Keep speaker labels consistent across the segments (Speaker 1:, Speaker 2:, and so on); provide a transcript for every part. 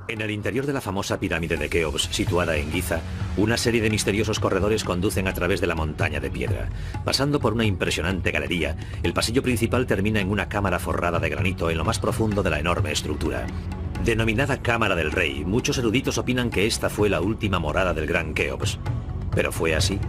Speaker 1: En el interior de la famosa pirámide de Keops, situada en Giza, una serie de misteriosos corredores conducen a través de la montaña de piedra. Pasando por una impresionante galería, el pasillo principal termina en una cámara forrada de granito en lo más profundo de la enorme estructura. Denominada Cámara del Rey, muchos eruditos opinan que esta fue la última morada del gran Keops. ¿Pero fue así?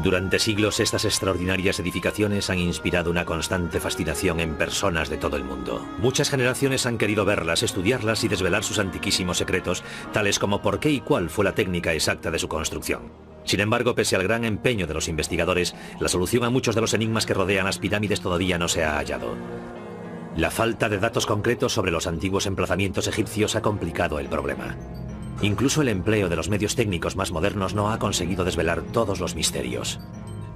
Speaker 1: Durante siglos, estas extraordinarias edificaciones han inspirado una constante fascinación en personas de todo el mundo. Muchas generaciones han querido verlas, estudiarlas y desvelar sus antiquísimos secretos, tales como por qué y cuál fue la técnica exacta de su construcción. Sin embargo, pese al gran empeño de los investigadores, la solución a muchos de los enigmas que rodean las pirámides todavía no se ha hallado. La falta de datos concretos sobre los antiguos emplazamientos egipcios ha complicado el problema. Incluso el empleo de los medios técnicos más modernos no ha conseguido desvelar todos los misterios.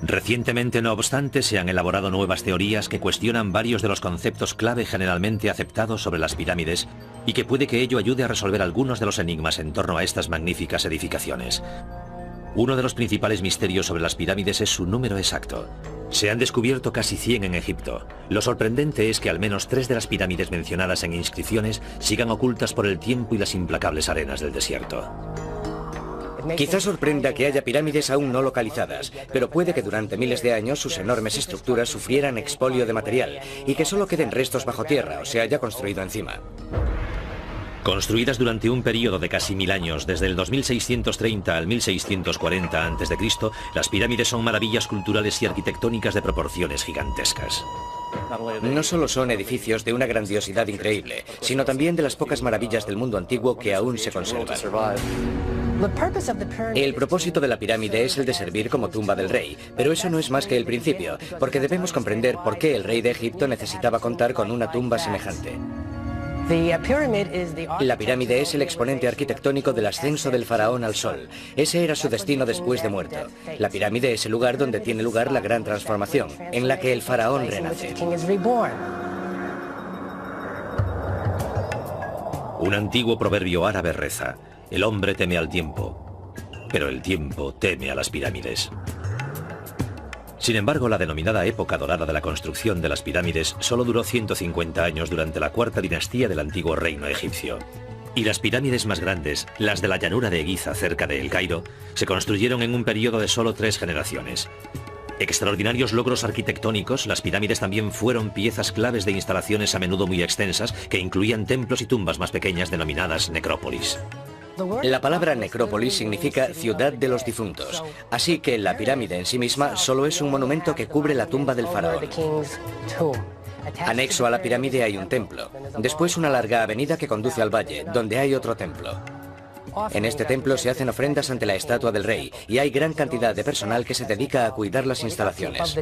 Speaker 1: Recientemente, no obstante, se han elaborado nuevas teorías que cuestionan varios de los conceptos clave generalmente aceptados sobre las pirámides y que puede que ello ayude a resolver algunos de los enigmas en torno a estas magníficas edificaciones. Uno de los principales misterios sobre las pirámides es su número exacto. Se han descubierto casi 100 en Egipto. Lo sorprendente es que al menos 3 de las pirámides mencionadas en inscripciones sigan ocultas por el tiempo y las implacables arenas del desierto.
Speaker 2: Quizás sorprenda que haya pirámides aún no localizadas, pero puede que durante miles de años sus enormes estructuras sufrieran expolio de material y que solo queden restos bajo tierra o se haya construido encima.
Speaker 1: Construidas durante un periodo de casi 1000 años, desde el 2630 al 1640 a.C., las pirámides son maravillas culturales y arquitectónicas de proporciones gigantescas.
Speaker 2: No solo son edificios de una grandiosidad increíble, sino también de las pocas maravillas del mundo antiguo que aún se conservan. El propósito de la pirámide es el de servir como tumba del rey, pero eso no es más que el principio, porque debemos comprender por qué el rey de Egipto necesitaba contar con una tumba semejante. La pirámide es el exponente arquitectónico del ascenso del faraón al sol. Ese era su destino después de muerto. La pirámide es el lugar donde tiene lugar la gran transformación, en la que el faraón renace.
Speaker 1: Un antiguo proverbio árabe reza: el hombre teme al tiempo, pero el tiempo teme a las pirámides. Sin embargo, la denominada época dorada de la construcción de las pirámides solo duró 150 años durante la cuarta dinastía del antiguo reino egipcio. Y las pirámides más grandes, las de la llanura de Giza cerca de El Cairo, se construyeron en un periodo de solo 3 generaciones. Extraordinarios logros arquitectónicos, las pirámides también fueron piezas claves de instalaciones a menudo muy extensas que incluían templos y tumbas más pequeñas denominadas necrópolis.
Speaker 2: La palabra necrópolis significa ciudad de los difuntos, así que la pirámide en sí misma solo es un monumento que cubre la tumba del faraón. Anexo a la pirámide hay un templo, después una larga avenida que conduce al valle, donde hay otro templo. En este templo se hacen ofrendas ante la estatua del rey y hay gran cantidad de personal que se dedica a cuidar las instalaciones.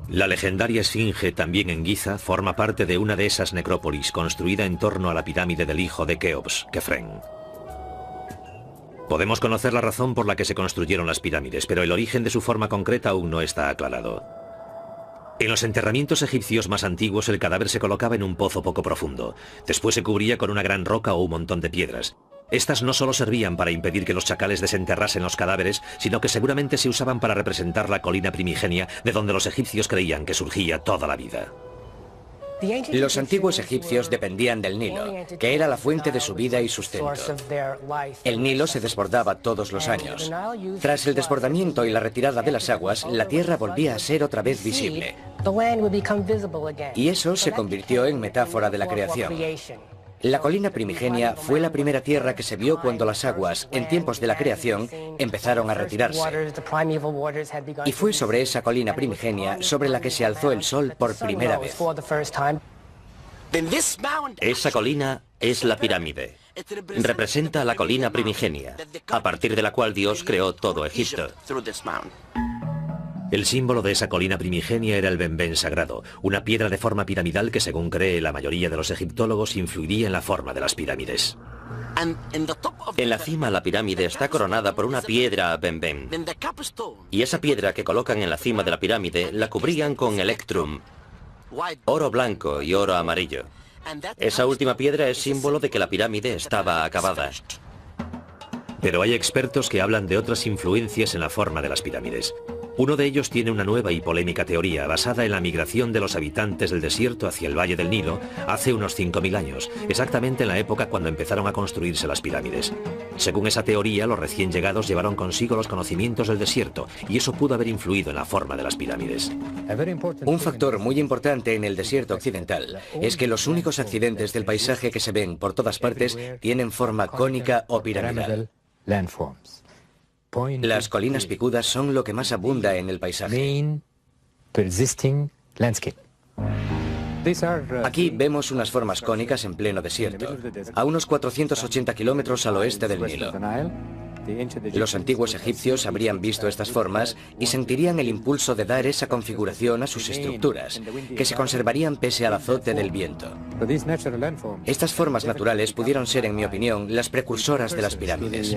Speaker 1: La legendaria Esfinge, también en Giza, forma parte de una de esas necrópolis construida en torno a la pirámide del hijo de Keops, Kefren. Podemos conocer la razón por la que se construyeron las pirámides, pero el origen de su forma concreta aún no está aclarado. En los enterramientos egipcios más antiguos, el cadáver se colocaba en un pozo poco profundo. Después se cubría con una gran roca o un montón de piedras. Estas no solo servían para impedir que los chacales desenterrasen los cadáveres, sino que seguramente se usaban para representar la colina primigenia de donde los egipcios creían que surgía toda la vida.
Speaker 2: Los antiguos egipcios dependían del Nilo, que era la fuente de su vida y sustento. El Nilo se desbordaba todos los años. Tras el desbordamiento y la retirada de las aguas, la tierra volvía a ser otra vez visible. Y eso se convirtió en metáfora de la creación. La colina primigenia fue la primera tierra que se vio cuando las aguas, en tiempos de la creación, empezaron a retirarse. Y fue sobre esa colina primigenia sobre la que se alzó el sol por primera vez.
Speaker 3: Esa colina es la pirámide. Representa la colina primigenia, a partir de la cual Dios creó todo Egipto.
Speaker 1: El símbolo de esa colina primigenia era el benben sagrado, una piedra de forma piramidal que, según cree la mayoría de los egiptólogos, influiría en la forma de las pirámides.
Speaker 3: En la cima, la pirámide está coronada por una piedra benben. Y esa piedra que colocan en la cima de la pirámide la cubrían con electrum, oro blanco y oro amarillo. Esa última piedra es símbolo de que la pirámide estaba acabada.
Speaker 1: Pero hay expertos que hablan de otras influencias en la forma de las pirámides. Uno de ellos tiene una nueva y polémica teoría basada en la migración de los habitantes del desierto hacia el Valle del Nilo hace unos 5.000 años, exactamente en la época cuando empezaron a construirse las pirámides. Según esa teoría, los recién llegados llevaron consigo los conocimientos del desierto y eso pudo haber influido en la forma de las pirámides.
Speaker 2: Un factor muy importante en el desierto occidental es que los únicos accidentes del paisaje que se ven por todas partes tienen forma cónica o piramidal. Las colinas picudas son lo que más abunda en el paisaje. Aquí vemos unas formas cónicas en pleno desierto, a unos 480 kilómetros al oeste del Nilo. Los antiguos egipcios habrían visto estas formas y sentirían el impulso de dar esa configuración a sus estructuras, que se conservarían pese al azote del viento. Estas formas naturales pudieron ser, en mi opinión, las precursoras de las pirámides.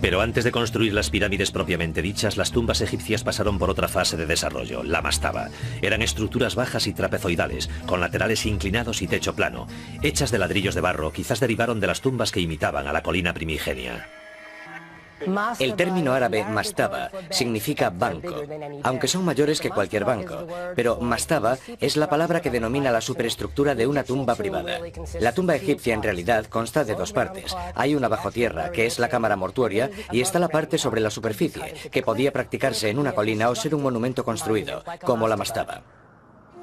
Speaker 1: Pero antes de construir las pirámides propiamente dichas, las tumbas egipcias pasaron por otra fase de desarrollo, la mastaba. Eran estructuras bajas y trapezoidales, con laterales inclinados y techo plano. Hechas de ladrillos de barro, quizás derivaron de las tumbas que imitaban a la colina primigenia.
Speaker 2: El término árabe mastaba significa banco, aunque son mayores que cualquier banco, pero mastaba es la palabra que denomina la superestructura de una tumba privada. La tumba egipcia en realidad consta de dos partes. Hay una bajo tierra, que es la cámara mortuoria, y está la parte sobre la superficie, que podía practicarse en una colina o ser un monumento construido, como la mastaba.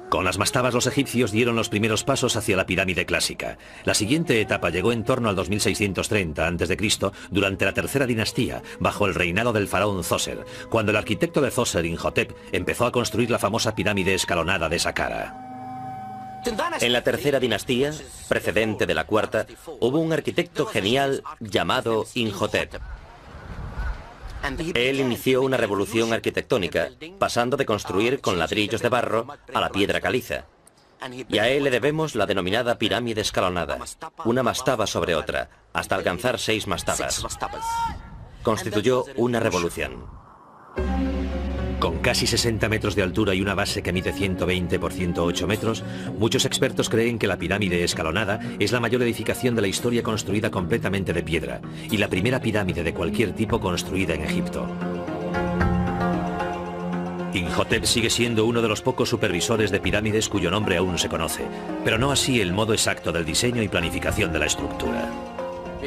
Speaker 1: Con las mastabas los egipcios dieron los primeros pasos hacia la pirámide clásica. La siguiente etapa llegó en torno al 2630 a.C., durante la tercera dinastía, bajo el reinado del faraón Zoser, cuando el arquitecto de Zoser, Imhotep, empezó a construir la famosa pirámide escalonada de Saqqara.
Speaker 3: En la tercera dinastía, precedente de la cuarta, hubo un arquitecto genial llamado Imhotep. Él inició una revolución arquitectónica, pasando de construir con ladrillos de barro a la piedra caliza. Y a él le debemos la denominada pirámide escalonada, una mastaba sobre otra, hasta alcanzar 6 mastabas. Constituyó una revolución.
Speaker 1: Con casi 60 metros de altura y una base que mide 120 por 108 metros, muchos expertos creen que la pirámide escalonada es la mayor edificación de la historia construida completamente de piedra y la primera pirámide de cualquier tipo construida en Egipto. Imhotep sigue siendo uno de los pocos supervisores de pirámides cuyo nombre aún se conoce, pero no así el modo exacto del diseño y planificación de la estructura.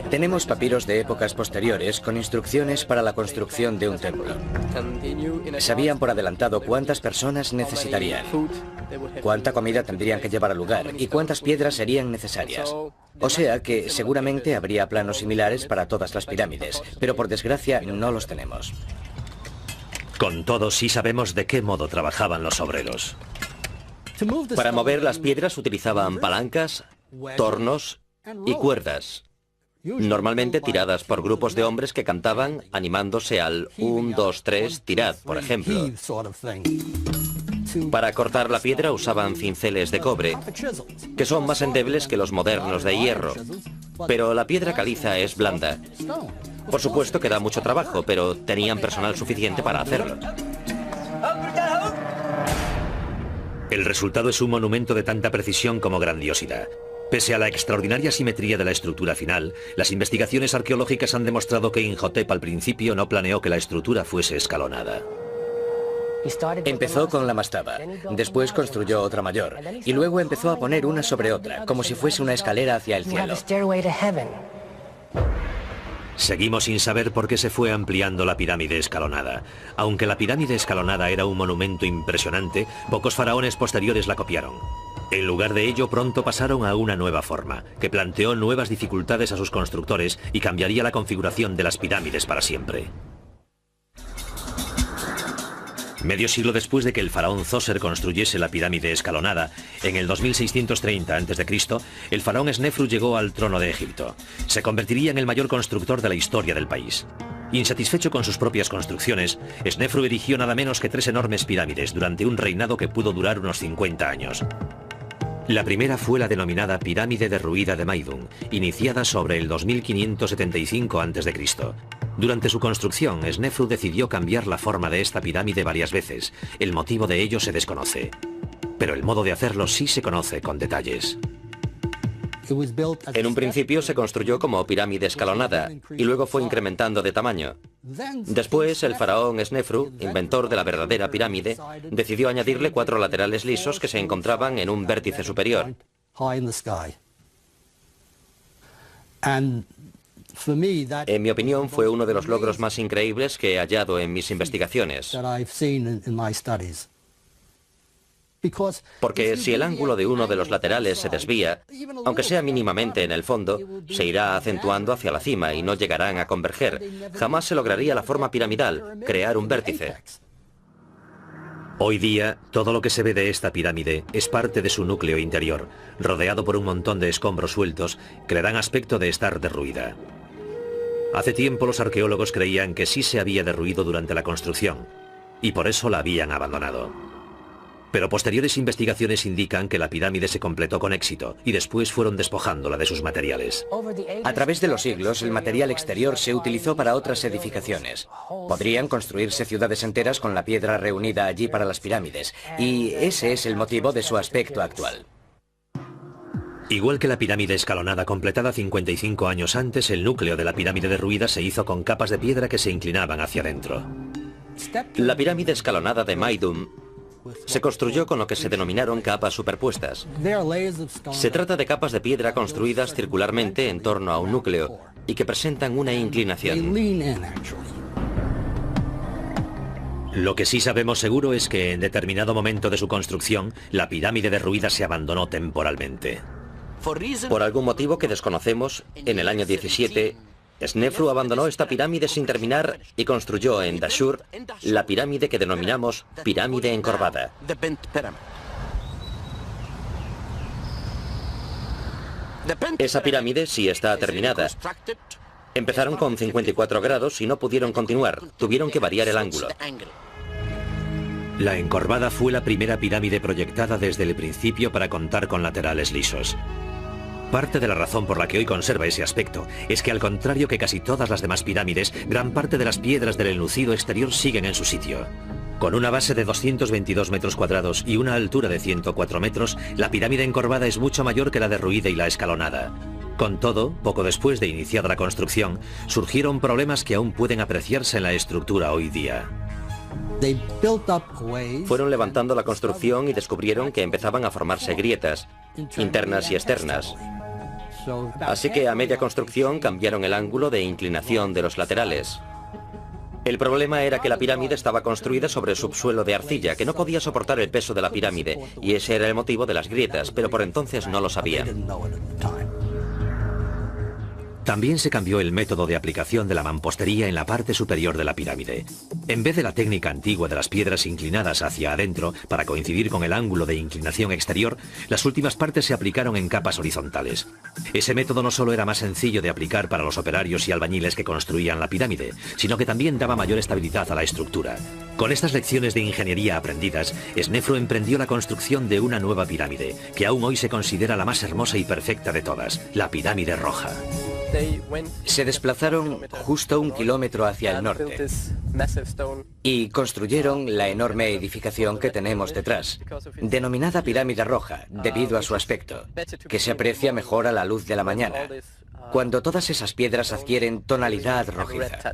Speaker 2: Tenemos papiros de épocas posteriores con instrucciones para la construcción de un templo. Sabían por adelantado cuántas personas necesitarían, cuánta comida tendrían que llevar al lugar y cuántas piedras serían necesarias. O sea que seguramente habría planos similares para todas las pirámides, pero por desgracia no los tenemos.
Speaker 1: Con todo, sí sabemos de qué modo trabajaban los obreros.
Speaker 3: Para mover las piedras utilizaban palancas, tornos y cuerdas, normalmente tiradas por grupos de hombres que cantaban animándose al 1, 2, 3, tirad, por ejemplo. Para cortar la piedra usaban cinceles de cobre, que son más endebles que los modernos de hierro, pero la piedra caliza es blanda. Por supuesto que da mucho trabajo, pero tenían personal suficiente para hacerlo.
Speaker 1: El resultado es un monumento de tanta precisión como grandiosidad. Pese a la extraordinaria simetría de la estructura final, las investigaciones arqueológicas han demostrado que Imhotep al principio no planeó que la estructura fuese escalonada.
Speaker 2: Empezó con la mastaba, después construyó otra mayor, y luego empezó a poner una sobre otra, como si fuese una escalera hacia el cielo.
Speaker 1: Seguimos sin saber por qué se fue ampliando la pirámide escalonada. Aunque la pirámide escalonada era un monumento impresionante, pocos faraones posteriores la copiaron. En lugar de ello, pronto pasaron a una nueva forma, que planteó nuevas dificultades a sus constructores y cambiaría la configuración de las pirámides para siempre. Medio siglo después de que el faraón Zoser construyese la pirámide escalonada, en el 2630 a.C., el faraón Snefru llegó al trono de Egipto. Se convertiría en el mayor constructor de la historia del país. Insatisfecho con sus propias construcciones, Snefru erigió nada menos que 3 enormes pirámides durante un reinado que pudo durar unos 50 años. La primera fue la denominada Pirámide derruida de Maidun, iniciada sobre el 2575 a.C. Durante su construcción, Snefru decidió cambiar la forma de esta pirámide varias veces. El motivo de ello se desconoce, pero el modo de hacerlo sí se conoce con detalles.
Speaker 3: En un principio se construyó como pirámide escalonada y luego fue incrementando de tamaño. Después, el faraón Snefru, inventor de la verdadera pirámide, decidió añadirle 4 laterales lisos que se encontraban en un vértice superior. En mi opinión, fue uno de los logros más increíbles que he hallado en mis investigaciones. Porque si el ángulo de uno de los laterales se desvía, aunque sea mínimamente en el fondo, se irá acentuando hacia la cima y no llegarán a converger. Jamás se lograría la forma piramidal, crear un vértice.
Speaker 1: Hoy día, todo lo que se ve de esta pirámide es parte de su núcleo interior, rodeado por un montón de escombros sueltos que le dan aspecto de estar derruida. Hace tiempo los arqueólogos creían que sí se había derruido durante la construcción, y por eso la habían abandonado. Pero posteriores investigaciones indican que la pirámide se completó con éxito y después fueron despojándola de sus materiales.
Speaker 2: A través de los siglos, el material exterior se utilizó para otras edificaciones. Podrían construirse ciudades enteras con la piedra reunida allí para las pirámides, y ese es el motivo de su aspecto actual.
Speaker 1: Igual que la pirámide escalonada completada 55 años antes, el núcleo de la pirámide derruida se hizo con capas de piedra que se inclinaban hacia adentro.
Speaker 3: La pirámide escalonada de Maidum se construyó con lo que se denominaron capas superpuestas. Se trata de capas de piedra construidas circularmente en torno a un núcleo y que presentan una inclinación.
Speaker 1: Lo que sí sabemos seguro es que en determinado momento de su construcción, la pirámide derruida se abandonó temporalmente.
Speaker 3: Por algún motivo que desconocemos, en el año 17, Snefru abandonó esta pirámide sin terminar y construyó en Dashur la pirámide que denominamos pirámide encorvada. Esa pirámide sí está terminada. Empezaron con 54 grados y no pudieron continuar, tuvieron que variar el ángulo.
Speaker 1: La encorvada fue la primera pirámide proyectada desde el principio para contar con laterales lisos. Parte de la razón por la que hoy conserva ese aspecto es que, al contrario que casi todas las demás pirámides, gran parte de las piedras del enlucido exterior siguen en su sitio. Con una base de 222 metros cuadrados y una altura de 104 metros, la pirámide encorvada es mucho mayor que la derruida y la escalonada. Con todo, poco después de iniciada la construcción, surgieron problemas que aún pueden apreciarse en la estructura hoy día.
Speaker 3: Fueron levantando la construcción y descubrieron que empezaban a formarse grietas, internas y externas. Así que a media construcción cambiaron el ángulo de inclinación de los laterales. El problema era que la pirámide estaba construida sobre subsuelo de arcilla, que no podía soportar el peso de la pirámide, y ese era el motivo de las grietas, pero por entonces no lo sabían.
Speaker 1: También se cambió el método de aplicación de la mampostería en la parte superior de la pirámide. En vez de la técnica antigua de las piedras inclinadas hacia adentro para coincidir con el ángulo de inclinación exterior, las últimas partes se aplicaron en capas horizontales. Ese método no solo era más sencillo de aplicar para los operarios y albañiles que construían la pirámide, sino que también daba mayor estabilidad a la estructura. Con estas lecciones de ingeniería aprendidas, Snefru emprendió la construcción de una nueva pirámide, que aún hoy se considera la más hermosa y perfecta de todas, la pirámide roja.
Speaker 2: Se desplazaron justo 1 kilómetro hacia el norte y construyeron la enorme edificación que tenemos detrás, denominada Pirámide Roja, debido a su aspecto, que se aprecia mejor a la luz de la mañana, cuando todas esas piedras adquieren tonalidad rojiza.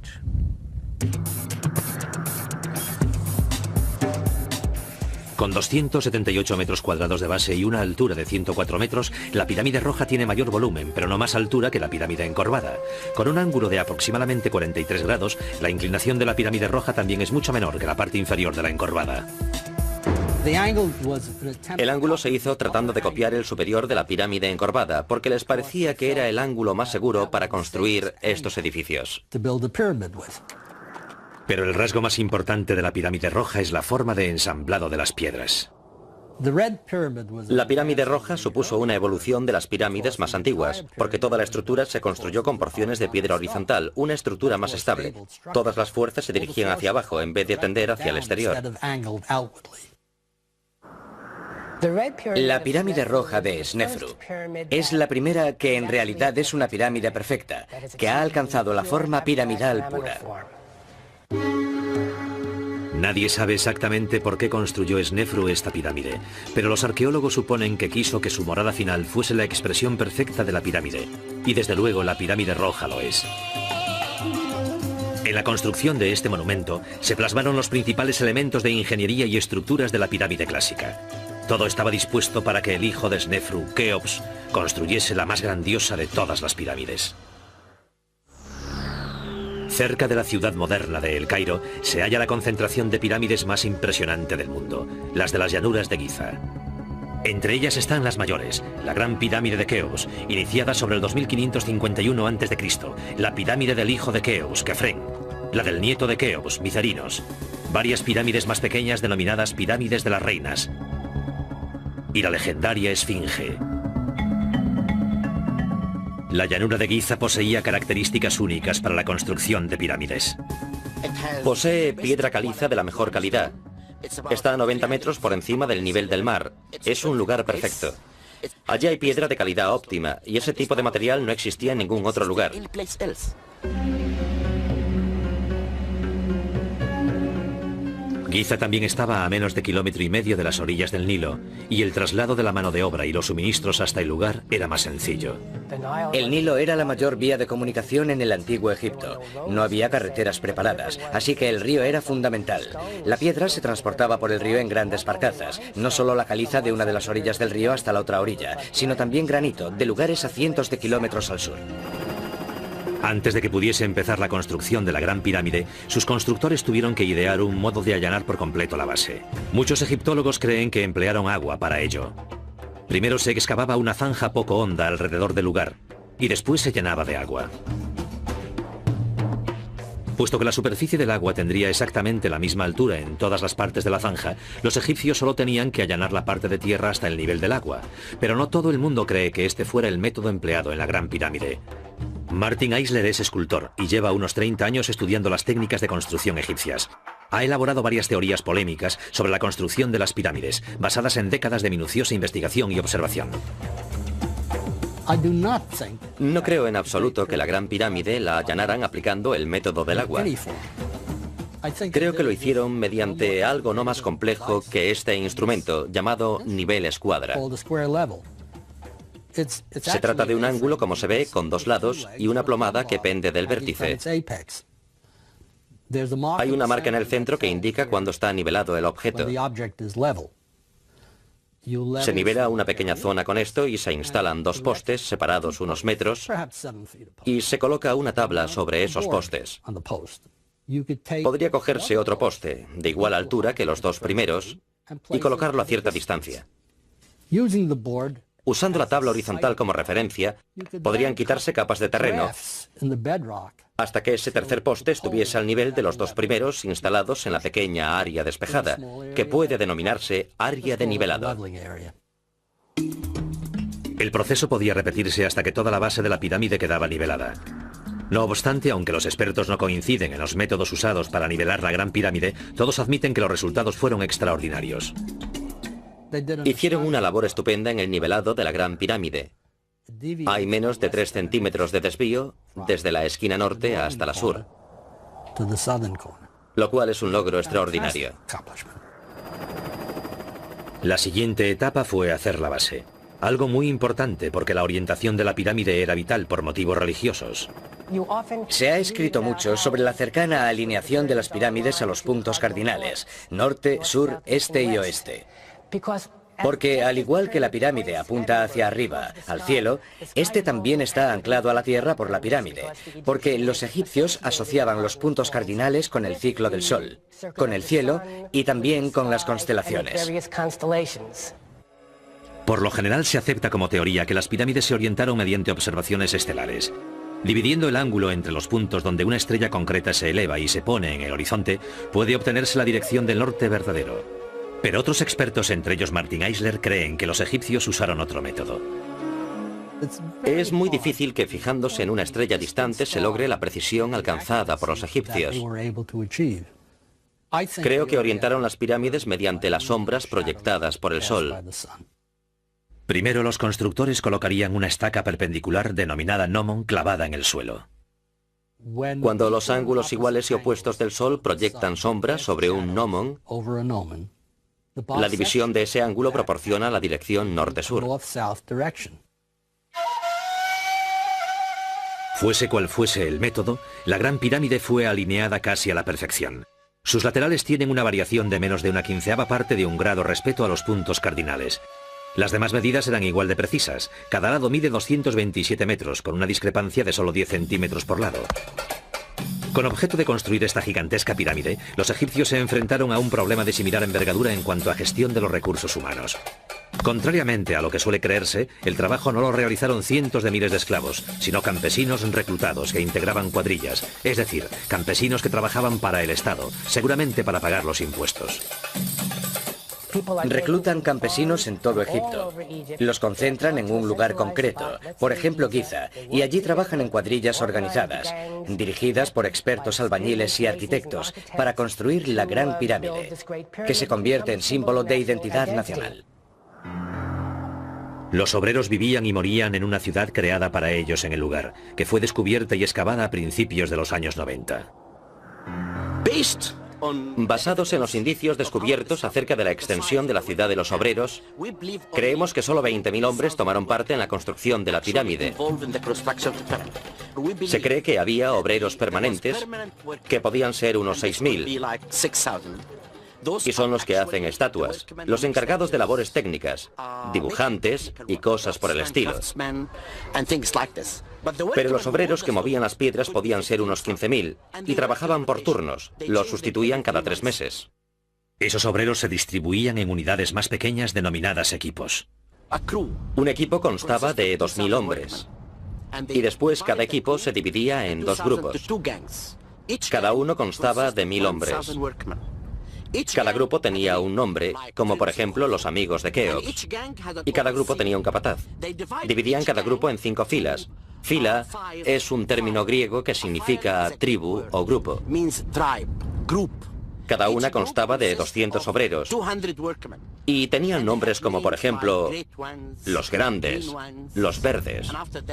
Speaker 1: Con 278 metros cuadrados de base y una altura de 104 metros, la pirámide roja tiene mayor volumen, pero no más altura que la pirámide encorvada. Con un ángulo de aproximadamente 43 grados, la inclinación de la pirámide roja también es mucho menor que la parte inferior de la encorvada.
Speaker 3: El ángulo se hizo tratando de copiar el superior de la pirámide encorvada, porque les parecía que era el ángulo más seguro para construir estos edificios.
Speaker 1: Pero el rasgo más importante de la pirámide roja es la forma de ensamblado de las piedras.
Speaker 3: La pirámide roja supuso una evolución de las pirámides más antiguas, porque toda la estructura se construyó con porciones de piedra horizontal, una estructura más estable. Todas las fuerzas se dirigían hacia abajo en vez de tender hacia el exterior.
Speaker 2: La pirámide roja de Snefru es la primera que en realidad es una pirámide perfecta, que ha alcanzado la forma piramidal pura.
Speaker 1: Nadie sabe exactamente por qué construyó Snefru esta pirámide, pero los arqueólogos suponen que quiso que su morada final fuese la expresión perfecta de la pirámide, y desde luego la pirámide roja lo es. En la construcción de este monumento se plasmaron los principales elementos de ingeniería y estructuras de la pirámide clásica. Todo estaba dispuesto para que el hijo de Snefru, Keops, construyese la más grandiosa de todas las pirámides. Cerca de la ciudad moderna de El Cairo se halla la concentración de pirámides más impresionante del mundo, las de las llanuras de Giza. Entre ellas están las mayores, la Gran Pirámide de Keops, iniciada sobre el 2551 a.C., la pirámide del hijo de Keops, Kefren, la del nieto de Keops, Micerinos, varias pirámides más pequeñas denominadas pirámides de las reinas, y la legendaria Esfinge. La llanura de Giza poseía características únicas para la construcción de pirámides.
Speaker 3: Posee piedra caliza de la mejor calidad. Está a 90 metros por encima del nivel del mar. Es un lugar perfecto. Allí hay piedra de calidad óptima y ese tipo de material no existía en ningún otro lugar.
Speaker 1: Giza también estaba a menos de 1,5 kilómetros de las orillas del Nilo, y el traslado de la mano de obra y los suministros hasta el lugar era más sencillo.
Speaker 2: El Nilo era la mayor vía de comunicación en el antiguo Egipto. No había carreteras preparadas, así que el río era fundamental. La piedra se transportaba por el río en grandes barcazas, no solo la caliza de una de las orillas del río hasta la otra orilla, sino también granito, de lugares a cientos de kilómetros al sur.
Speaker 1: Antes de que pudiese empezar la construcción de la Gran Pirámide, sus constructores tuvieron que idear un modo de allanar por completo la base. Muchos egiptólogos creen que emplearon agua para ello. Primero se excavaba una zanja poco honda alrededor del lugar, y después se llenaba de agua. Puesto que la superficie del agua tendría exactamente la misma altura en todas las partes de la zanja, los egipcios solo tenían que allanar la parte de tierra hasta el nivel del agua. Pero no todo el mundo cree que este fuera el método empleado en la Gran Pirámide. Martin Eisler es escultor y lleva unos 30 años estudiando las técnicas de construcción egipcias. Ha elaborado varias teorías polémicas sobre la construcción de las pirámides, basadas en décadas de minuciosa investigación y observación.
Speaker 3: No creo en absoluto que la Gran Pirámide la allanaran aplicando el método del agua. Creo que lo hicieron mediante algo no más complejo que este instrumento, llamado nivel escuadra. Se trata de un ángulo, como se ve, con dos lados y una plomada que pende del vértice. Hay una marca en el centro que indica cuándo está nivelado el objeto. Se nivela una pequeña zona con esto y se instalan dos postes separados unos metros y se coloca una tabla sobre esos postes. Podría cogerse otro poste de igual altura que los dos primeros y colocarlo a cierta distancia. Usando la tabla horizontal como referencia, podrían quitarse capas de terreno hasta que ese tercer poste estuviese al nivel de los dos primeros instalados en la pequeña área despejada, que puede denominarse área de nivelado.
Speaker 1: El proceso podía repetirse hasta que toda la base de la pirámide quedaba nivelada. No obstante, aunque los expertos no coinciden en los métodos usados para nivelar la Gran Pirámide, todos admiten que los resultados fueron extraordinarios.
Speaker 3: Hicieron una labor estupenda en el nivelado de la Gran Pirámide. Hay menos de 3 centímetros de desvío desde la esquina norte hasta la sur, lo cual es un logro extraordinario.
Speaker 1: La siguiente etapa fue hacer la base. Algo muy importante porque la orientación de la pirámide era vital por motivos religiosos.
Speaker 2: Se ha escrito mucho sobre la cercana alineación de las pirámides a los puntos cardinales, norte, sur, este y oeste. Porque al igual que la pirámide apunta hacia arriba, al cielo, este también está anclado a la tierra por la pirámide, porque los egipcios asociaban los puntos cardinales con el ciclo del sol, con el cielo y también con las constelaciones.
Speaker 1: Por lo general se acepta como teoría que las pirámides se orientaron mediante observaciones estelares. Dividiendo el ángulo entre los puntos donde una estrella concreta se eleva y se pone en el horizonte, puede obtenerse la dirección del norte verdadero. Pero otros expertos, entre ellos Martin Eisler, creen que los egipcios usaron otro método.
Speaker 3: Es muy difícil que fijándose en una estrella distante se logre la precisión alcanzada por los egipcios. Creo que orientaron las pirámides mediante las sombras proyectadas por el sol.
Speaker 1: Primero los constructores colocarían una estaca perpendicular denominada gnomon clavada en el suelo.
Speaker 3: Cuando los ángulos iguales y opuestos del Sol proyectan sombras sobre un gnomon, la división de ese ángulo proporciona la dirección norte-sur.
Speaker 1: Fuese cual fuese el método, la Gran Pirámide fue alineada casi a la perfección. Sus laterales tienen una variación de menos de una quinceava parte de un grado respecto a los puntos cardinales. Las demás medidas eran igual de precisas. Cada lado mide 227 metros, con una discrepancia de solo 10 centímetros por lado. Con objeto de construir esta gigantesca pirámide, los egipcios se enfrentaron a un problema de similar envergadura en cuanto a gestión de los recursos humanos. Contrariamente a lo que suele creerse, el trabajo no lo realizaron cientos de miles de esclavos, sino campesinos reclutados que integraban cuadrillas, es decir, campesinos que trabajaban para el Estado, seguramente para pagar los impuestos.
Speaker 2: Reclutan campesinos en todo Egipto. Los concentran en un lugar concreto, por ejemplo Giza, y allí trabajan en cuadrillas organizadas, dirigidas por expertos albañiles y arquitectos, para construir la Gran Pirámide, que se convierte en símbolo de identidad nacional.
Speaker 1: Los obreros vivían y morían en una ciudad creada para ellos en el lugar, que fue descubierta y excavada a principios de los años 90.
Speaker 3: Basados en los indicios descubiertos acerca de la extensión de la ciudad de los obreros, creemos que solo 20.000 hombres tomaron parte en la construcción de la pirámide. Se cree que había obreros permanentes, que podían ser unos 6.000. Y son los que hacen estatuas, los encargados de labores técnicas, dibujantes y cosas por el estilo. Pero los obreros que movían las piedras podían ser unos 15.000 y trabajaban por turnos, los sustituían cada 3 meses.
Speaker 1: Esos obreros se distribuían en unidades más pequeñas denominadas equipos.
Speaker 3: Un equipo constaba de 2.000 hombres y después cada equipo se dividía en 2 grupos. Cada uno constaba de 1.000 hombres. Cada grupo tenía un nombre, como por ejemplo los amigos de Keops, y cada grupo tenía un capataz. Dividían cada grupo en 5 filas. Fila es un término griego que significa tribu o grupo. Cada una constaba de 200 obreros y tenían nombres como por ejemplo los grandes, los verdes.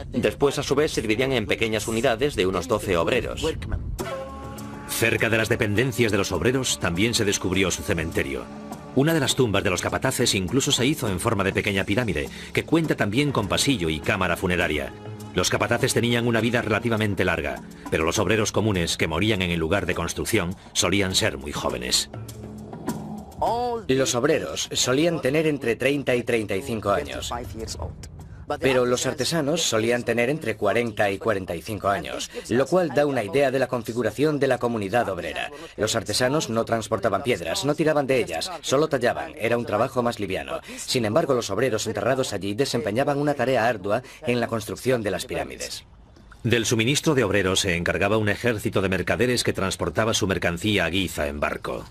Speaker 3: Después a su vez se dividían en pequeñas unidades de unos 12 obreros.
Speaker 1: Cerca de las dependencias de los obreros también se descubrió su cementerio. Una de las tumbas de los capataces incluso se hizo en forma de pequeña pirámide, que cuenta también con pasillo y cámara funeraria. Los capataces tenían una vida relativamente larga, pero los obreros comunes que morían en el lugar de construcción solían ser muy jóvenes.
Speaker 2: Los obreros solían tener entre 30 y 35 años. Pero los artesanos solían tener entre 40 y 45 años, lo cual da una idea de la configuración de la comunidad obrera. Los artesanos no transportaban piedras, no tiraban de ellas, solo tallaban, era un trabajo más liviano. Sin embargo, los obreros enterrados allí desempeñaban una tarea ardua en la construcción de las pirámides.
Speaker 1: Del suministro de obreros se encargaba un ejército de mercaderes que transportaba su mercancía a Giza en barco.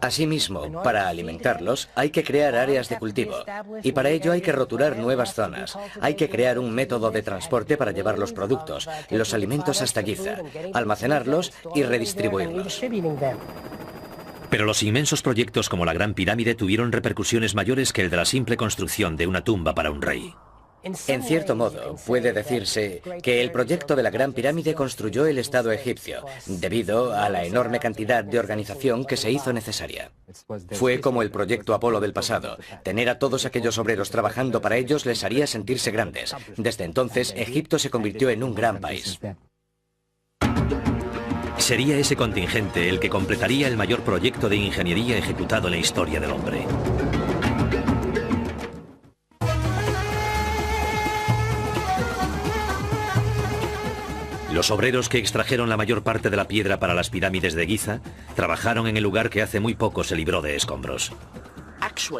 Speaker 2: Asimismo, para alimentarlos hay que crear áreas de cultivo y para ello hay que roturar nuevas zonas. Hay que crear un método de transporte para llevar los productos, los alimentos hasta Giza, almacenarlos y redistribuirlos.
Speaker 1: Pero los inmensos proyectos como la Gran Pirámide tuvieron repercusiones mayores que el de la simple construcción de una tumba para un rey.
Speaker 2: En cierto modo, puede decirse que el proyecto de la Gran Pirámide construyó el Estado egipcio, debido a la enorme cantidad de organización que se hizo necesaria. Fue como el proyecto Apolo del pasado. Tener a todos aquellos obreros trabajando para ellos les haría sentirse grandes. Desde entonces, Egipto se convirtió en un gran país.
Speaker 1: Sería ese contingente el que completaría el mayor proyecto de ingeniería ejecutado en la historia del hombre. Los obreros que extrajeron la mayor parte de la piedra para las pirámides de Giza trabajaron en el lugar que hace muy poco se libró de escombros.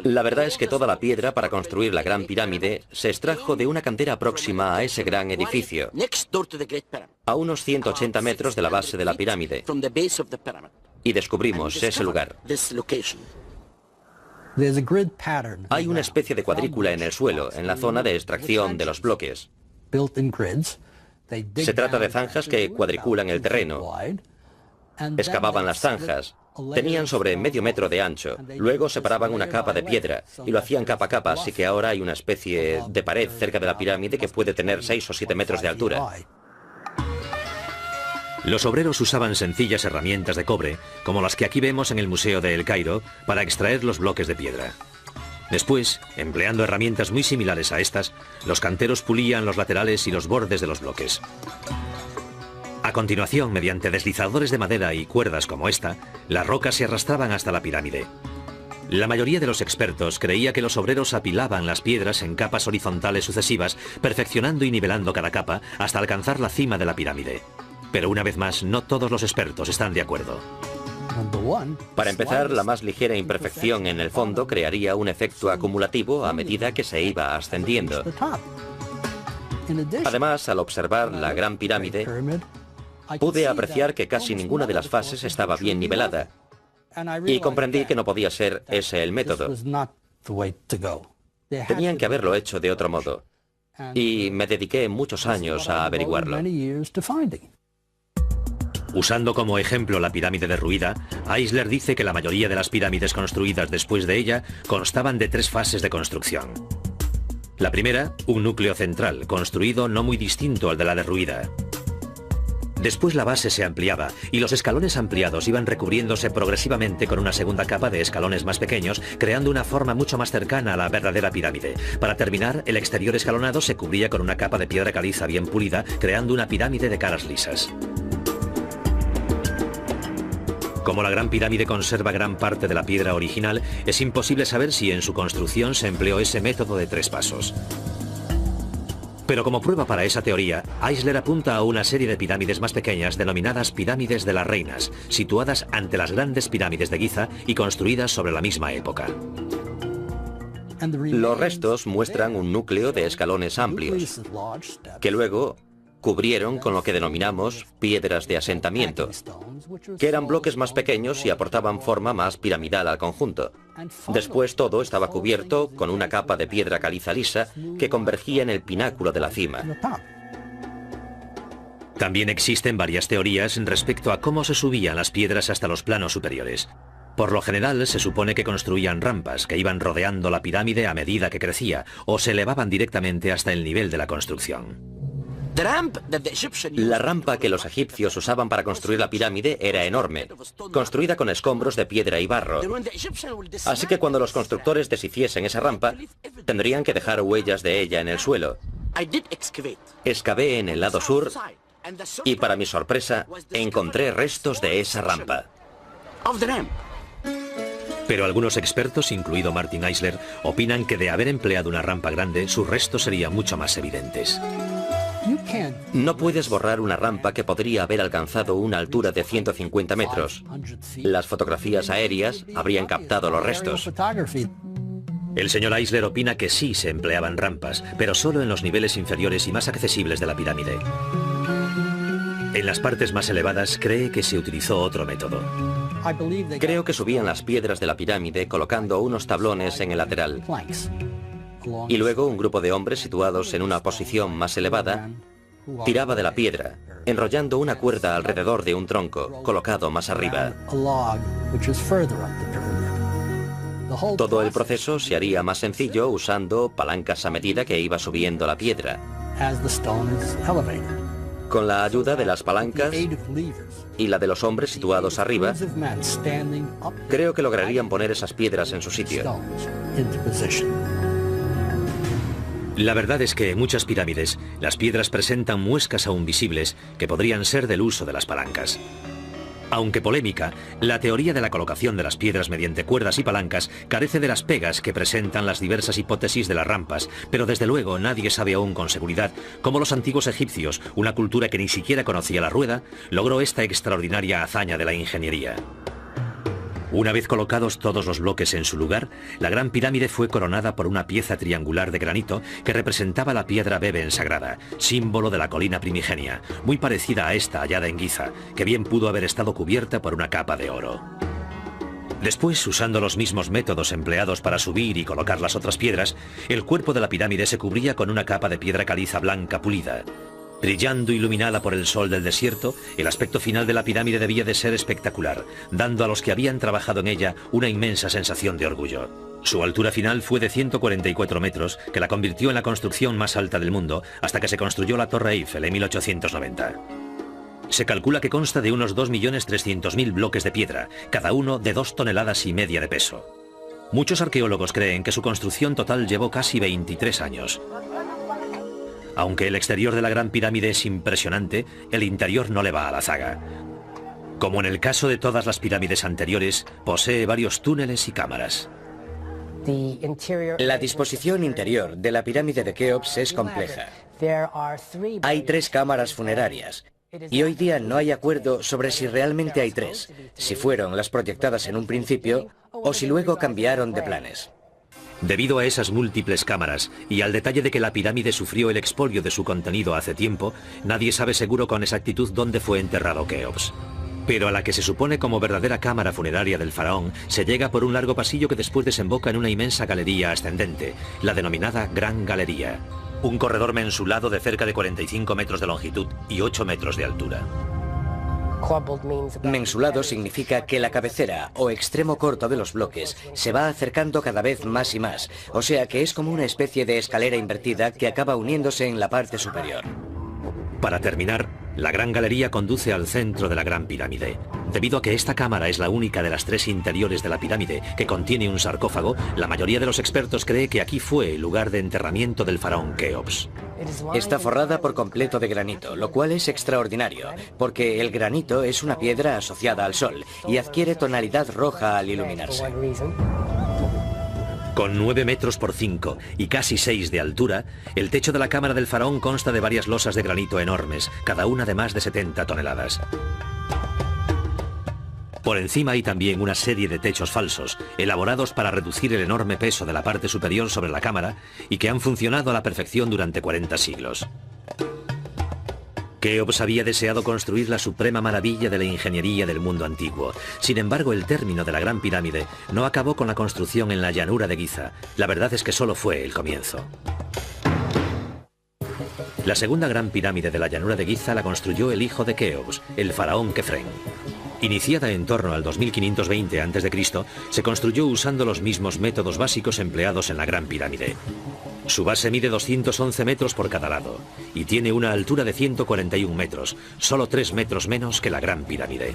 Speaker 3: La verdad es que toda la piedra para construir la Gran Pirámide se extrajo de una cantera próxima a ese gran edificio, a unos 180 metros de la base de la pirámide, y descubrimos ese lugar. Hay una especie de cuadrícula en el suelo, en la zona de extracción de los bloques. Se trata de zanjas que cuadriculan el terreno. Excavaban las zanjas. Tenían sobre medio metro de ancho. Luego separaban una capa de piedra y lo hacían capa a capa, así que ahora hay una especie de pared cerca de la pirámide que puede tener 6 o 7 metros de altura.
Speaker 1: Los obreros usaban sencillas herramientas de cobre, como las que aquí vemos en el Museo de El Cairo, para extraer los bloques de piedra. Después, empleando herramientas muy similares a estas, los canteros pulían los laterales y los bordes de los bloques. A continuación, mediante deslizadores de madera y cuerdas como esta, las rocas se arrastraban hasta la pirámide. La mayoría de los expertos creía que los obreros apilaban las piedras en capas horizontales sucesivas, perfeccionando y nivelando cada capa hasta alcanzar la cima de la pirámide. Pero una vez más, no todos los expertos están de acuerdo.
Speaker 3: Para empezar, la más ligera imperfección en el fondo crearía un efecto acumulativo a medida que se iba ascendiendo. Además, al observar la Gran Pirámide, pude apreciar que casi ninguna de las fases estaba bien nivelada, y comprendí que no podía ser ese el método. Tenían que haberlo hecho de otro modo, y me dediqué muchos años a averiguarlo.
Speaker 1: Usando como ejemplo la pirámide derruida, Eisler dice que la mayoría de las pirámides construidas después de ella constaban de 3 fases de construcción. La primera, un núcleo central, construido no muy distinto al de la derruida. Después la base se ampliaba y los escalones ampliados iban recubriéndose progresivamente con una segunda capa de escalones más pequeños, creando una forma mucho más cercana a la verdadera pirámide. Para terminar, el exterior escalonado se cubría con una capa de piedra caliza bien pulida, creando una pirámide de caras lisas. Como la Gran Pirámide conserva gran parte de la piedra original, es imposible saber si en su construcción se empleó ese método de 3 pasos. Pero como prueba para esa teoría, Eisler apunta a una serie de pirámides más pequeñas denominadas pirámides de las reinas, situadas ante las grandes pirámides de Giza y construidas sobre la misma época.
Speaker 3: Los restos muestran un núcleo de escalones amplios, que luego cubrieron con lo que denominamos piedras de asentamiento, que eran bloques más pequeños y aportaban forma más piramidal al conjunto. Después todo estaba cubierto con una capa de piedra caliza lisa que convergía en el pináculo de la cima.
Speaker 1: También existen varias teorías respecto a cómo se subían las piedras hasta los planos superiores. Por lo general, se supone que construían rampas que iban rodeando la pirámide a medida que crecía, o se elevaban directamente hasta el nivel de la construcción.
Speaker 3: La rampa que los egipcios usaban para construir la pirámide era enorme, construida con escombros de piedra y barro. Así que cuando los constructores deshiciesen esa rampa, tendrían que dejar huellas de ella en el suelo. Excavé en el lado sur y, para mi sorpresa, encontré restos de esa rampa.
Speaker 1: Pero algunos expertos, incluido Martin Eisler, opinan que de haber empleado una rampa grande, sus restos serían mucho más evidentes.
Speaker 3: No puedes borrar una rampa que podría haber alcanzado una altura de 150 metros. Las fotografías aéreas habrían captado los restos.
Speaker 1: El señor Eisler opina que sí se empleaban rampas, pero solo en los niveles inferiores y más accesibles de la pirámide. En las partes más elevadas cree que se utilizó otro método.
Speaker 3: Creo que subían las piedras de la pirámide colocando unos tablones en el lateral. Y luego un grupo de hombres situados en una posición más elevada tiraba de la piedra, enrollando una cuerda alrededor de un tronco, colocado más arriba. Todo el proceso se haría más sencillo usando palancas a medida que iba subiendo la piedra. Con la ayuda de las palancas y la de los hombres situados arriba, creo que lograrían poner esas piedras en su sitio.
Speaker 1: La verdad es que en muchas pirámides, las piedras presentan muescas aún visibles que podrían ser del uso de las palancas. Aunque polémica, la teoría de la colocación de las piedras mediante cuerdas y palancas carece de las pegas que presentan las diversas hipótesis de las rampas, pero desde luego nadie sabe aún con seguridad cómo los antiguos egipcios, una cultura que ni siquiera conocía la rueda, logró esta extraordinaria hazaña de la ingeniería. Una vez colocados todos los bloques en su lugar, la Gran Pirámide fue coronada por una pieza triangular de granito que representaba la piedra Beben sagrada, símbolo de la colina primigenia, muy parecida a esta hallada en Giza, que bien pudo haber estado cubierta por una capa de oro. Después, usando los mismos métodos empleados para subir y colocar las otras piedras, el cuerpo de la pirámide se cubría con una capa de piedra caliza blanca pulida. Brillando iluminada por el sol del desierto, el aspecto final de la pirámide debía de ser espectacular, dando a los que habían trabajado en ella una inmensa sensación de orgullo. Su altura final fue de 144 metros, que la convirtió en la construcción más alta del mundo, hasta que se construyó la Torre Eiffel en 1890. Se calcula que consta de unos 2.300.000 bloques de piedra, cada uno de 2,5 toneladas de peso. Muchos arqueólogos creen que su construcción total llevó casi 23 años. Aunque el exterior de la Gran Pirámide es impresionante, el interior no le va a la zaga. Como en el caso de todas las pirámides anteriores, posee varios túneles y cámaras.
Speaker 2: La disposición interior de la pirámide de Keops es compleja. Hay 3 cámaras funerarias, y hoy día no hay acuerdo sobre si realmente hay 3, si fueron las proyectadas en un principio o si luego cambiaron de planes.
Speaker 1: Debido a esas múltiples cámaras y al detalle de que la pirámide sufrió el expolio de su contenido hace tiempo, nadie sabe seguro con exactitud dónde fue enterrado Keops. Pero a la que se supone como verdadera cámara funeraria del faraón se llega por un largo pasillo que después desemboca en una inmensa galería ascendente, la denominada Gran Galería. Un corredor mensulado de cerca de 45 metros de longitud y 8 metros de altura.
Speaker 2: Mensulado significa que la cabecera o extremo corto de los bloques se va acercando cada vez más y más, o sea que es como una especie de escalera invertida que acaba uniéndose en la parte superior.
Speaker 1: Para terminar, la Gran Galería conduce al centro de la Gran Pirámide. Debido a que esta cámara es la única de las 3 interiores de la pirámide que contiene un sarcófago, la mayoría de los expertos cree que aquí fue el lugar de enterramiento del faraón Keops.
Speaker 2: Está forrada por completo de granito, lo cual es extraordinario, porque el granito es una piedra asociada al sol y adquiere tonalidad roja al iluminarse.
Speaker 1: Con 9 metros por 5 y casi 6 de altura, el techo de la cámara del faraón consta de varias losas de granito enormes, cada una de más de 70 toneladas. Por encima hay también una serie de techos falsos, elaborados para reducir el enorme peso de la parte superior sobre la cámara y que han funcionado a la perfección durante 40 siglos. Keops había deseado construir la suprema maravilla de la ingeniería del mundo antiguo. Sin embargo, el término de la Gran Pirámide no acabó con la construcción en la llanura de Giza. La verdad es que solo fue el comienzo. La segunda Gran Pirámide de la llanura de Giza la construyó el hijo de Keops, el faraón Kefren. Iniciada en torno al 2520 a.C., se construyó usando los mismos métodos básicos empleados en la Gran Pirámide. Su base mide 211 metros por cada lado y tiene una altura de 141 metros, solo 3 metros menos que la Gran Pirámide.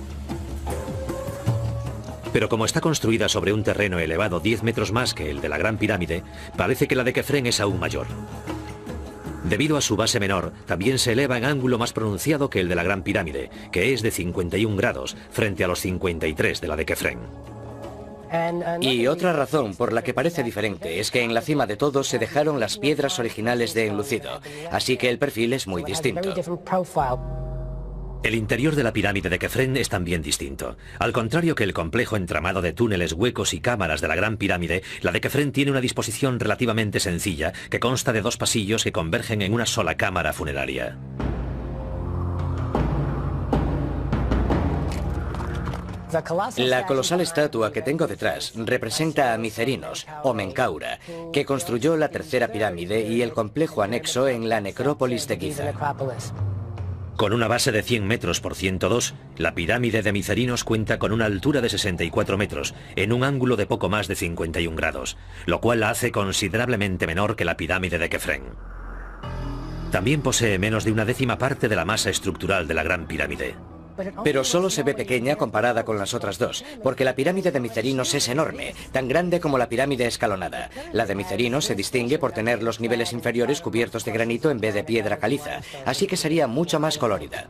Speaker 1: Pero como está construida sobre un terreno elevado 10 metros más que el de la Gran Pirámide, parece que la de Kefren es aún mayor. Debido a su base menor, también se eleva en ángulo más pronunciado que el de la Gran Pirámide, que es de 51 grados frente a los 53 de la de Kefren.
Speaker 2: Y otra razón por la que parece diferente es que en la cima de todo se dejaron las piedras originales de enlucido, así que el perfil es muy distinto.
Speaker 1: El interior de la pirámide de Kefren es también distinto. Al contrario que el complejo entramado de túneles, huecos y cámaras de la Gran Pirámide, la de Kefren tiene una disposición relativamente sencilla que consta de 2 pasillos que convergen en una sola cámara funeraria.
Speaker 2: La colosal estatua que tengo detrás representa a Micerinos, o Menkaura, que construyó la tercera pirámide y el complejo anexo en la necrópolis de Giza.
Speaker 1: Con una base de 100 metros por 102, la pirámide de Micerinos cuenta con una altura de 64 metros, en un ángulo de poco más de 51 grados, lo cual la hace considerablemente menor que la pirámide de Kefren. También posee menos de una décima parte de la masa estructural de la Gran Pirámide.
Speaker 2: Pero solo se ve pequeña comparada con las otras dos, porque la pirámide de Micerinos es enorme, tan grande como la pirámide escalonada. La de Micerinos se distingue por tener los niveles inferiores cubiertos de granito en vez de piedra caliza, así que sería mucho más colorida.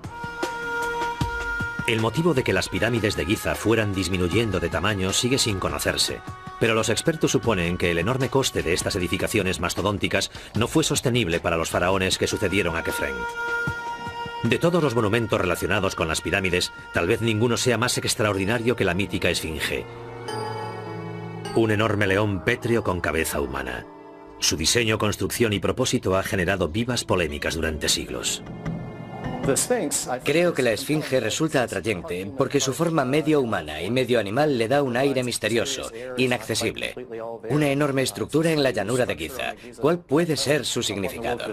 Speaker 1: El motivo de que las pirámides de Giza fueran disminuyendo de tamaño sigue sin conocerse, pero los expertos suponen que el enorme coste de estas edificaciones mastodónticas no fue sostenible para los faraones que sucedieron a Kefren. De todos los monumentos relacionados con las pirámides, tal vez ninguno sea más extraordinario que la mítica Esfinge. Un enorme león pétreo con cabeza humana. Su diseño, construcción y propósito ha generado vivas polémicas durante siglos.
Speaker 2: Creo que la Esfinge resulta atrayente porque su forma medio humana y medio animal le da un aire misterioso, inaccesible. Una enorme estructura en la llanura de Giza. ¿Cuál puede ser su significado?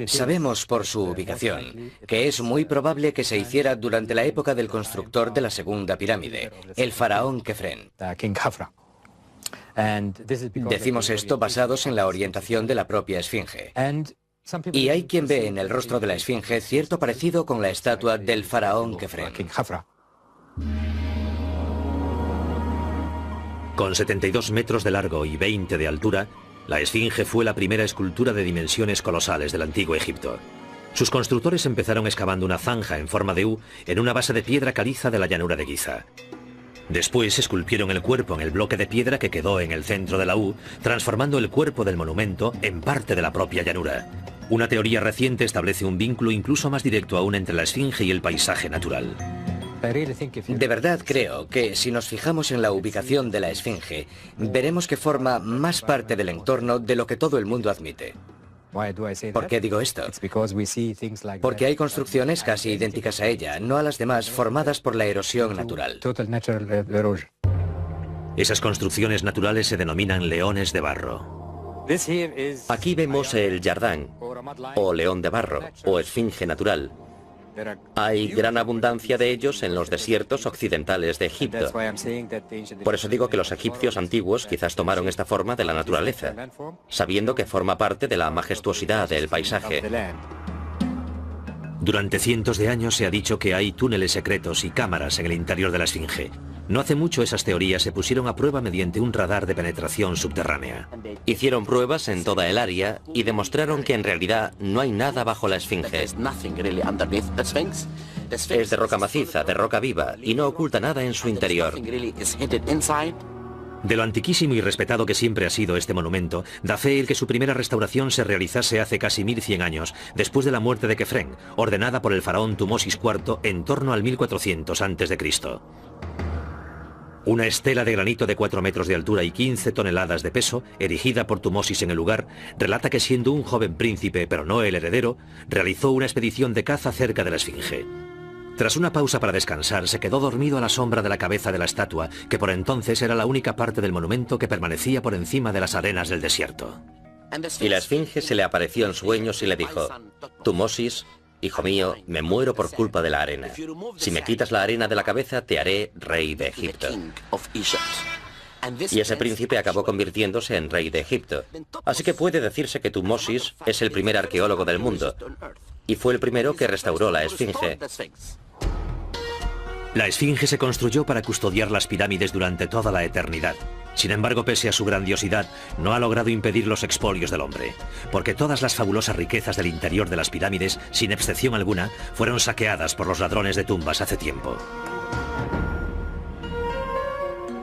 Speaker 2: Sabemos por su ubicación que es muy probable que se hiciera durante la época del constructor de la segunda pirámide, el faraón Kefren. Decimos esto basados en la orientación de la propia Esfinge. Y hay quien ve en el rostro de la esfinge cierto parecido con la estatua del faraón Kefren.
Speaker 1: Con 72 metros de largo y 20 de altura, la esfinge fue la primera escultura de dimensiones colosales del antiguo Egipto. Sus constructores empezaron excavando una zanja en forma de U en una base de piedra caliza de la llanura de Giza. Después esculpieron el cuerpo en el bloque de piedra que quedó en el centro de la U, transformando el cuerpo del monumento en parte de la propia llanura. Una teoría reciente establece un vínculo incluso más directo aún entre la esfinge y el paisaje natural.
Speaker 2: De verdad creo que si nos fijamos en la ubicación de la esfinge, veremos que forma más parte del entorno de lo que todo el mundo admite. ¿Por qué digo esto? Porque hay construcciones casi idénticas a ella, no a las demás, formadas por la erosión natural.
Speaker 1: Esas construcciones naturales se denominan leones de barro.
Speaker 3: Aquí vemos el Yardán, o león de barro, o esfinge natural. Hay gran abundancia de ellos en los desiertos occidentales de Egipto. Por eso digo que los egipcios antiguos quizás tomaron esta forma de la naturaleza, sabiendo que forma parte de la majestuosidad del paisaje.
Speaker 1: Durante cientos de años se ha dicho que hay túneles secretos y cámaras en el interior de la esfinge. No hace mucho esas teorías se pusieron a prueba mediante un radar de penetración subterránea.
Speaker 3: Hicieron pruebas en toda el área y demostraron que en realidad no hay nada bajo la esfinge. Es de roca maciza, de roca viva, y no oculta nada en su interior.
Speaker 1: De lo antiquísimo y respetado que siempre ha sido este monumento, da fe el que su primera restauración se realizase hace casi 1100 años, después de la muerte de Kefren, ordenada por el faraón Tumosis IV en torno al 1400 a.C. Una estela de granito de 4 metros de altura y 15 toneladas de peso, erigida por Tumosis en el lugar, relata que siendo un joven príncipe, pero no el heredero, realizó una expedición de caza cerca de la esfinge. Tras una pausa para descansar, se quedó dormido a la sombra de la cabeza de la estatua, que por entonces era la única parte del monumento que permanecía por encima de las arenas del desierto.
Speaker 3: Y la esfinge se le apareció en sueños y le dijo: Tumosis, hijo mío, me muero por culpa de la arena. Si me quitas la arena de la cabeza, te haré rey de Egipto. Y ese príncipe acabó convirtiéndose en rey de Egipto. Así que puede decirse que Tumosis es el primer arqueólogo del mundo, y fue el primero que restauró la esfinge.
Speaker 1: La esfinge se construyó para custodiar las pirámides durante toda la eternidad. Sin embargo, pese a su grandiosidad, no ha logrado impedir los expolios del hombre, porque todas las fabulosas riquezas del interior de las pirámides, sin excepción alguna, fueron saqueadas por los ladrones de tumbas hace tiempo.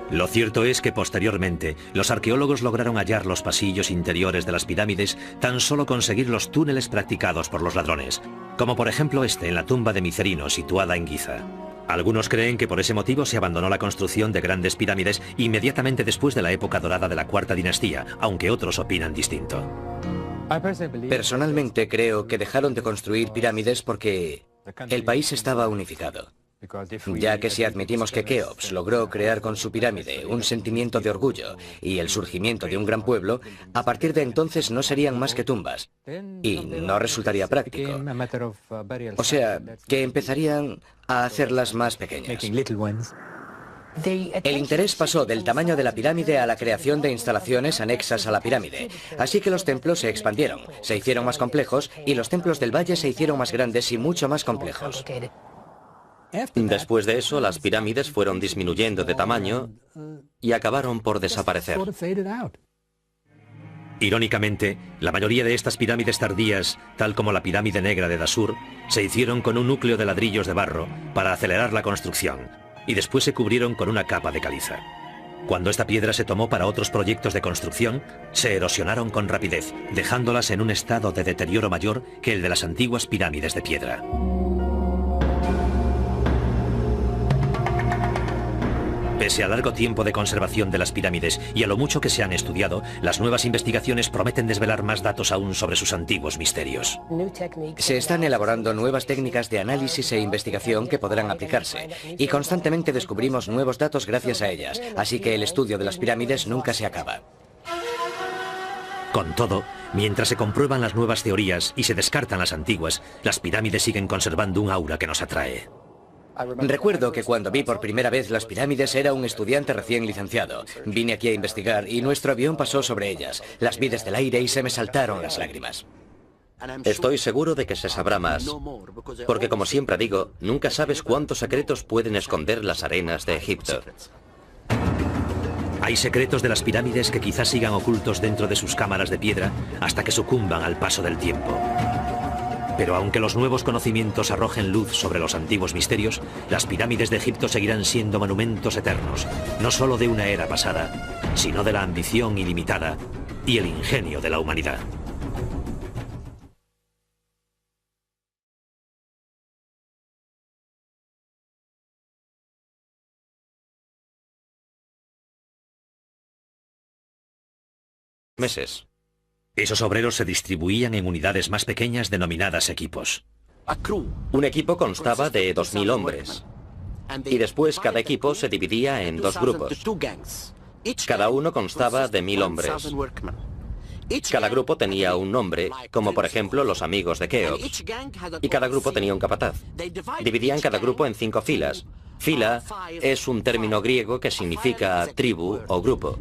Speaker 1: Lo cierto es que posteriormente, los arqueólogos lograron hallar los pasillos interiores de las pirámides tan solo conseguir los túneles practicados por los ladrones, como por ejemplo este en la tumba de Micerino, situada en Giza. Algunos creen que por ese motivo se abandonó la construcción de grandes pirámides inmediatamente después de la época dorada de la Cuarta Dinastía, aunque otros opinan distinto.
Speaker 2: Personalmente creo que dejaron de construir pirámides porque el país estaba unificado. Ya que si admitimos que Keops logró crear con su pirámide un sentimiento de orgullo y el surgimiento de un gran pueblo, a partir de entonces no serían más que tumbas y no resultaría práctico. O sea, que empezarían a hacerlas más pequeñas. El interés pasó del tamaño de la pirámide a la creación de instalaciones anexas a la pirámide, así que los templos se expandieron, se hicieron más complejos y los templos del valle se hicieron más grandes y mucho más complejos.
Speaker 3: Después de eso, las pirámides fueron disminuyendo de tamaño y acabaron por desaparecer.
Speaker 1: Irónicamente, la mayoría de estas pirámides tardías, tal como la pirámide negra de Dashur, se hicieron con un núcleo de ladrillos de barro para acelerar la construcción, y después se cubrieron con una capa de caliza. Cuando esta piedra se tomó para otros proyectos de construcción, se erosionaron con rapidez, dejándolas en un estado de deterioro mayor que el de las antiguas pirámides de piedra. Pese al largo tiempo de conservación de las pirámides y a lo mucho que se han estudiado, las nuevas investigaciones prometen desvelar más datos aún sobre sus antiguos misterios.
Speaker 2: Se están elaborando nuevas técnicas de análisis e investigación que podrán aplicarse, y constantemente descubrimos nuevos datos gracias a ellas, así que el estudio de las pirámides nunca se acaba.
Speaker 1: Con todo, mientras se comprueban las nuevas teorías y se descartan las antiguas, las pirámides siguen conservando un aura que nos atrae.
Speaker 2: Recuerdo que cuando vi por primera vez las pirámides era un estudiante recién licenciado. Vine aquí a investigar y nuestro avión pasó sobre ellas. Las vi desde el aire y se me saltaron las lágrimas.
Speaker 3: Estoy seguro de que se sabrá más, porque como siempre digo, nunca sabes cuántos secretos pueden esconder las arenas de Egipto.
Speaker 1: Hay secretos de las pirámides que quizás sigan ocultos dentro de sus cámaras de piedra hasta que sucumban al paso del tiempo. Pero aunque los nuevos conocimientos arrojen luz sobre los antiguos misterios, las pirámides de Egipto seguirán siendo monumentos eternos, no solo de una era pasada, sino de la ambición ilimitada y el ingenio de la humanidad.
Speaker 3: Meses.
Speaker 1: Esos obreros se distribuían en unidades más pequeñas denominadas equipos.
Speaker 3: Un equipo constaba de 2000 hombres. Y después cada equipo se dividía en 2 grupos. Cada uno constaba de 1000 hombres. Cada grupo tenía un nombre, como por ejemplo los amigos de Keops. Y cada grupo tenía un capataz. Dividían cada grupo en 5 filas. Fila es un término griego que significa tribu o grupo.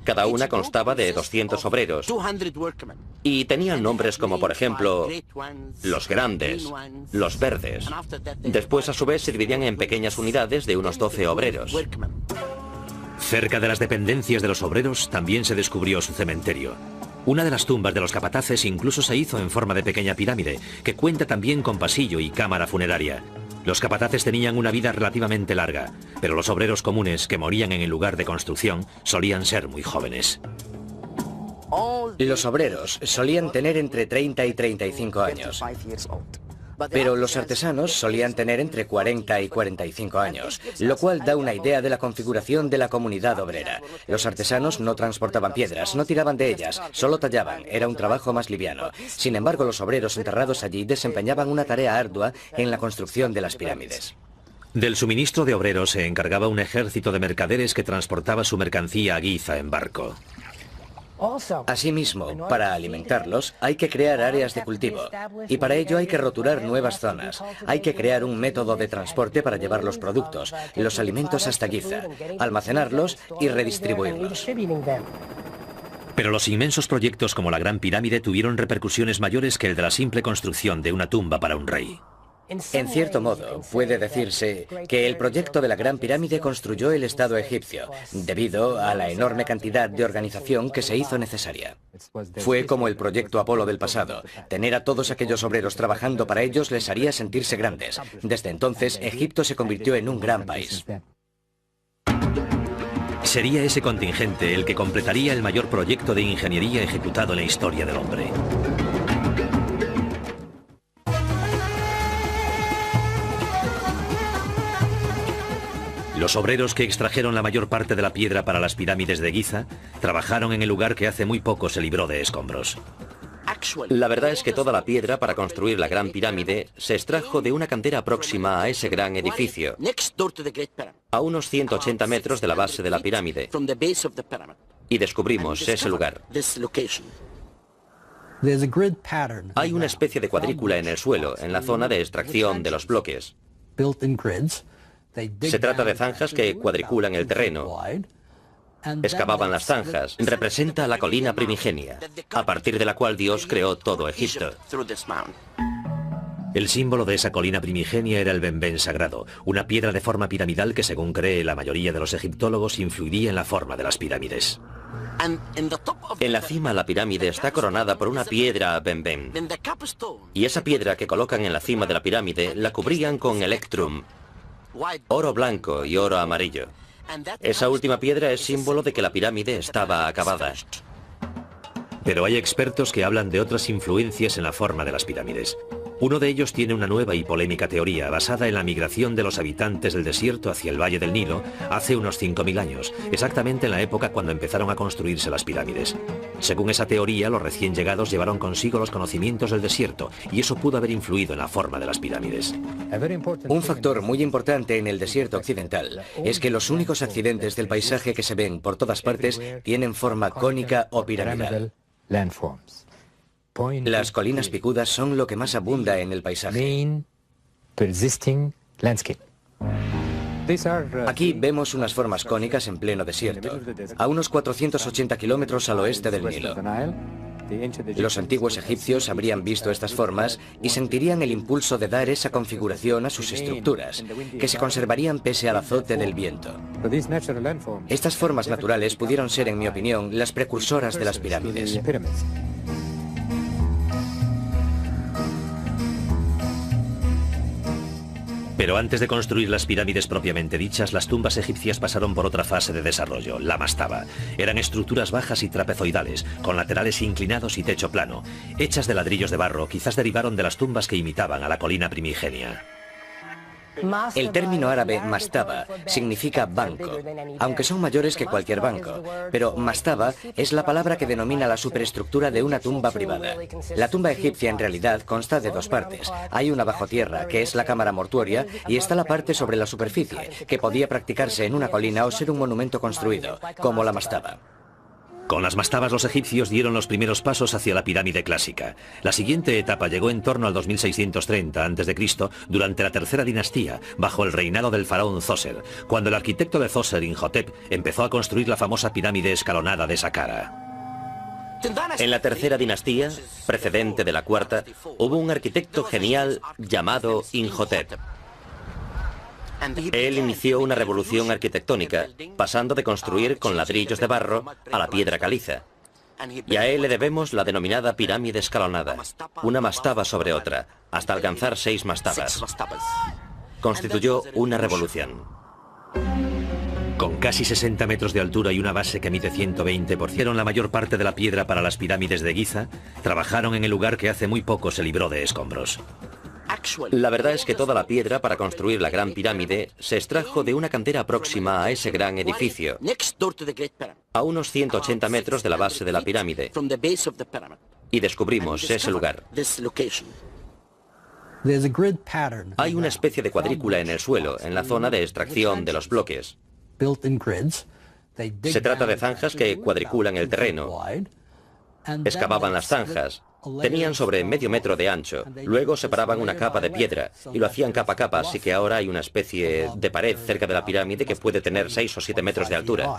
Speaker 3: Cada una constaba de 200 obreros y tenían nombres como por ejemplo los grandes, los verdes. Después a su vez se dividían en pequeñas unidades de unos 12 obreros.
Speaker 1: Cerca de las dependencias de los obreros también se descubrió su cementerio. Una de las tumbas de los capataces incluso se hizo en forma de pequeña pirámide, que cuenta también con pasillo y cámara funeraria. Los capataces tenían una vida relativamente larga, pero los obreros comunes que morían en el lugar de construcción solían ser muy jóvenes.
Speaker 2: Los obreros solían tener entre 30 y 35 años. Pero los artesanos solían tener entre 40 y 45 años, lo cual da una idea de la configuración de la comunidad obrera. Los artesanos no transportaban piedras, no tiraban de ellas, solo tallaban, era un trabajo más liviano. Sin embargo, los obreros enterrados allí desempeñaban una tarea ardua en la construcción de las pirámides.
Speaker 1: Del suministro de obreros se encargaba un ejército de mercaderes que transportaba su mercancía a Giza en barco.
Speaker 2: Asimismo, para alimentarlos hay que crear áreas de cultivo y para ello hay que roturar nuevas zonas. Hay que crear un método de transporte para llevar los productos, los alimentos hasta Giza, almacenarlos y redistribuirlos.
Speaker 1: Pero los inmensos proyectos como la Gran Pirámide tuvieron repercusiones mayores que el de la simple construcción de una tumba para un rey.
Speaker 2: En cierto modo, puede decirse que el proyecto de la Gran Pirámide construyó el Estado egipcio, debido a la enorme cantidad de organización que se hizo necesaria. Fue como el proyecto Apolo del pasado. Tener a todos aquellos obreros trabajando para ellos les haría sentirse grandes. Desde entonces, Egipto se convirtió en un gran país.
Speaker 1: Sería ese contingente el que completaría el mayor proyecto de ingeniería ejecutado en la historia del hombre. Los obreros que extrajeron la mayor parte de la piedra para las pirámides de Giza trabajaron en el lugar que hace muy poco se libró de escombros.
Speaker 3: La verdad es que toda la piedra para construir la Gran Pirámide se extrajo de una cantera próxima a ese gran edificio, a unos 180 metros de la base de la pirámide, y descubrimos ese lugar. Hay una especie de cuadrícula en el suelo, en la zona de extracción de los bloques. Se trata de zanjas que cuadriculan el terreno. Excavaban las zanjas. Representa la colina primigenia, a partir de la cual Dios creó todo Egipto.
Speaker 1: El símbolo de esa colina primigenia era el benben sagrado, una piedra de forma piramidal que, según cree la mayoría de los egiptólogos, influiría en la forma de las pirámides.
Speaker 3: En la cima la pirámide está coronada por una piedra benben. Y esa piedra que colocan en la cima de la pirámide la cubrían con electrum, oro blanco y oro amarillo. Esa última piedra es símbolo de que la pirámide estaba acabada.
Speaker 1: Pero hay expertos que hablan de otras influencias en la forma de las pirámides. Uno de ellos tiene una nueva y polémica teoría basada en la migración de los habitantes del desierto hacia el Valle del Nilo hace unos 5000 años, exactamente en la época cuando empezaron a construirse las pirámides. Según esa teoría, los recién llegados llevaron consigo los conocimientos del desierto y eso pudo haber influido en la forma de las pirámides.
Speaker 2: Un factor muy importante en el desierto occidental es que los únicos accidentes del paisaje que se ven por todas partes tienen forma cónica o piramidal. Las colinas picudas son lo que más abunda en el paisaje. Aquí vemos unas formas cónicas en pleno desierto, a unos 480 kilómetros al oeste del Nilo. Los antiguos egipcios habrían visto estas formas y sentirían el impulso de dar esa configuración a sus estructuras, que se conservarían pese al azote del viento. Estas formas naturales pudieron ser, en mi opinión, las precursoras de las pirámides.
Speaker 1: Pero antes de construir las pirámides propiamente dichas, las tumbas egipcias pasaron por otra fase de desarrollo, la mastaba. Eran estructuras bajas y trapezoidales, con laterales inclinados y techo plano. Hechas de ladrillos de barro, quizás derivaron de las tumbas que imitaban a la colina primigenia.
Speaker 2: El término árabe mastaba significa banco, aunque son mayores que cualquier banco, pero mastaba es la palabra que denomina la superestructura de una tumba privada. La tumba egipcia en realidad consta de dos partes. Hay una bajo tierra, que es la cámara mortuoria, y está la parte sobre la superficie, que podía practicarse en una colina o ser un monumento construido, como la mastaba.
Speaker 1: Con las mastabas los egipcios dieron los primeros pasos hacia la pirámide clásica. La siguiente etapa llegó en torno al 2630 a.C., durante la tercera dinastía, bajo el reinado del faraón Zoser, cuando el arquitecto de Zoser, Imhotep, empezó a construir la famosa pirámide escalonada de Saqqara.
Speaker 3: En la tercera dinastía, precedente de la cuarta, hubo un arquitecto genial llamado Imhotep. Él inició una revolución arquitectónica, pasando de construir con ladrillos de barro a la piedra caliza. Y a él le debemos la denominada pirámide escalonada, una mastaba sobre otra, hasta alcanzar 6 mastabas. Constituyó una revolución.
Speaker 1: Con casi 60 metros de altura y una base que mide 120 por ciento, la mayor parte de la piedra para las pirámides de Giza, trabajaron en el lugar que hace muy poco se libró de escombros.
Speaker 3: La verdad es que toda la piedra para construir la Gran Pirámide se extrajo de una cantera próxima a ese gran edificio, a unos 180 metros de la base de la pirámide, y descubrimos ese lugar. Hay una especie de cuadrícula en el suelo, en la zona de extracción de los bloques. Se trata de zanjas que cuadriculan el terreno. Excavaban las zanjas. Tenían sobre medio metro de ancho. Luego separaban una capa de piedra y lo hacían capa a capa, así que ahora hay una especie de pared cerca de la pirámide que puede tener 6 o 7 metros de altura.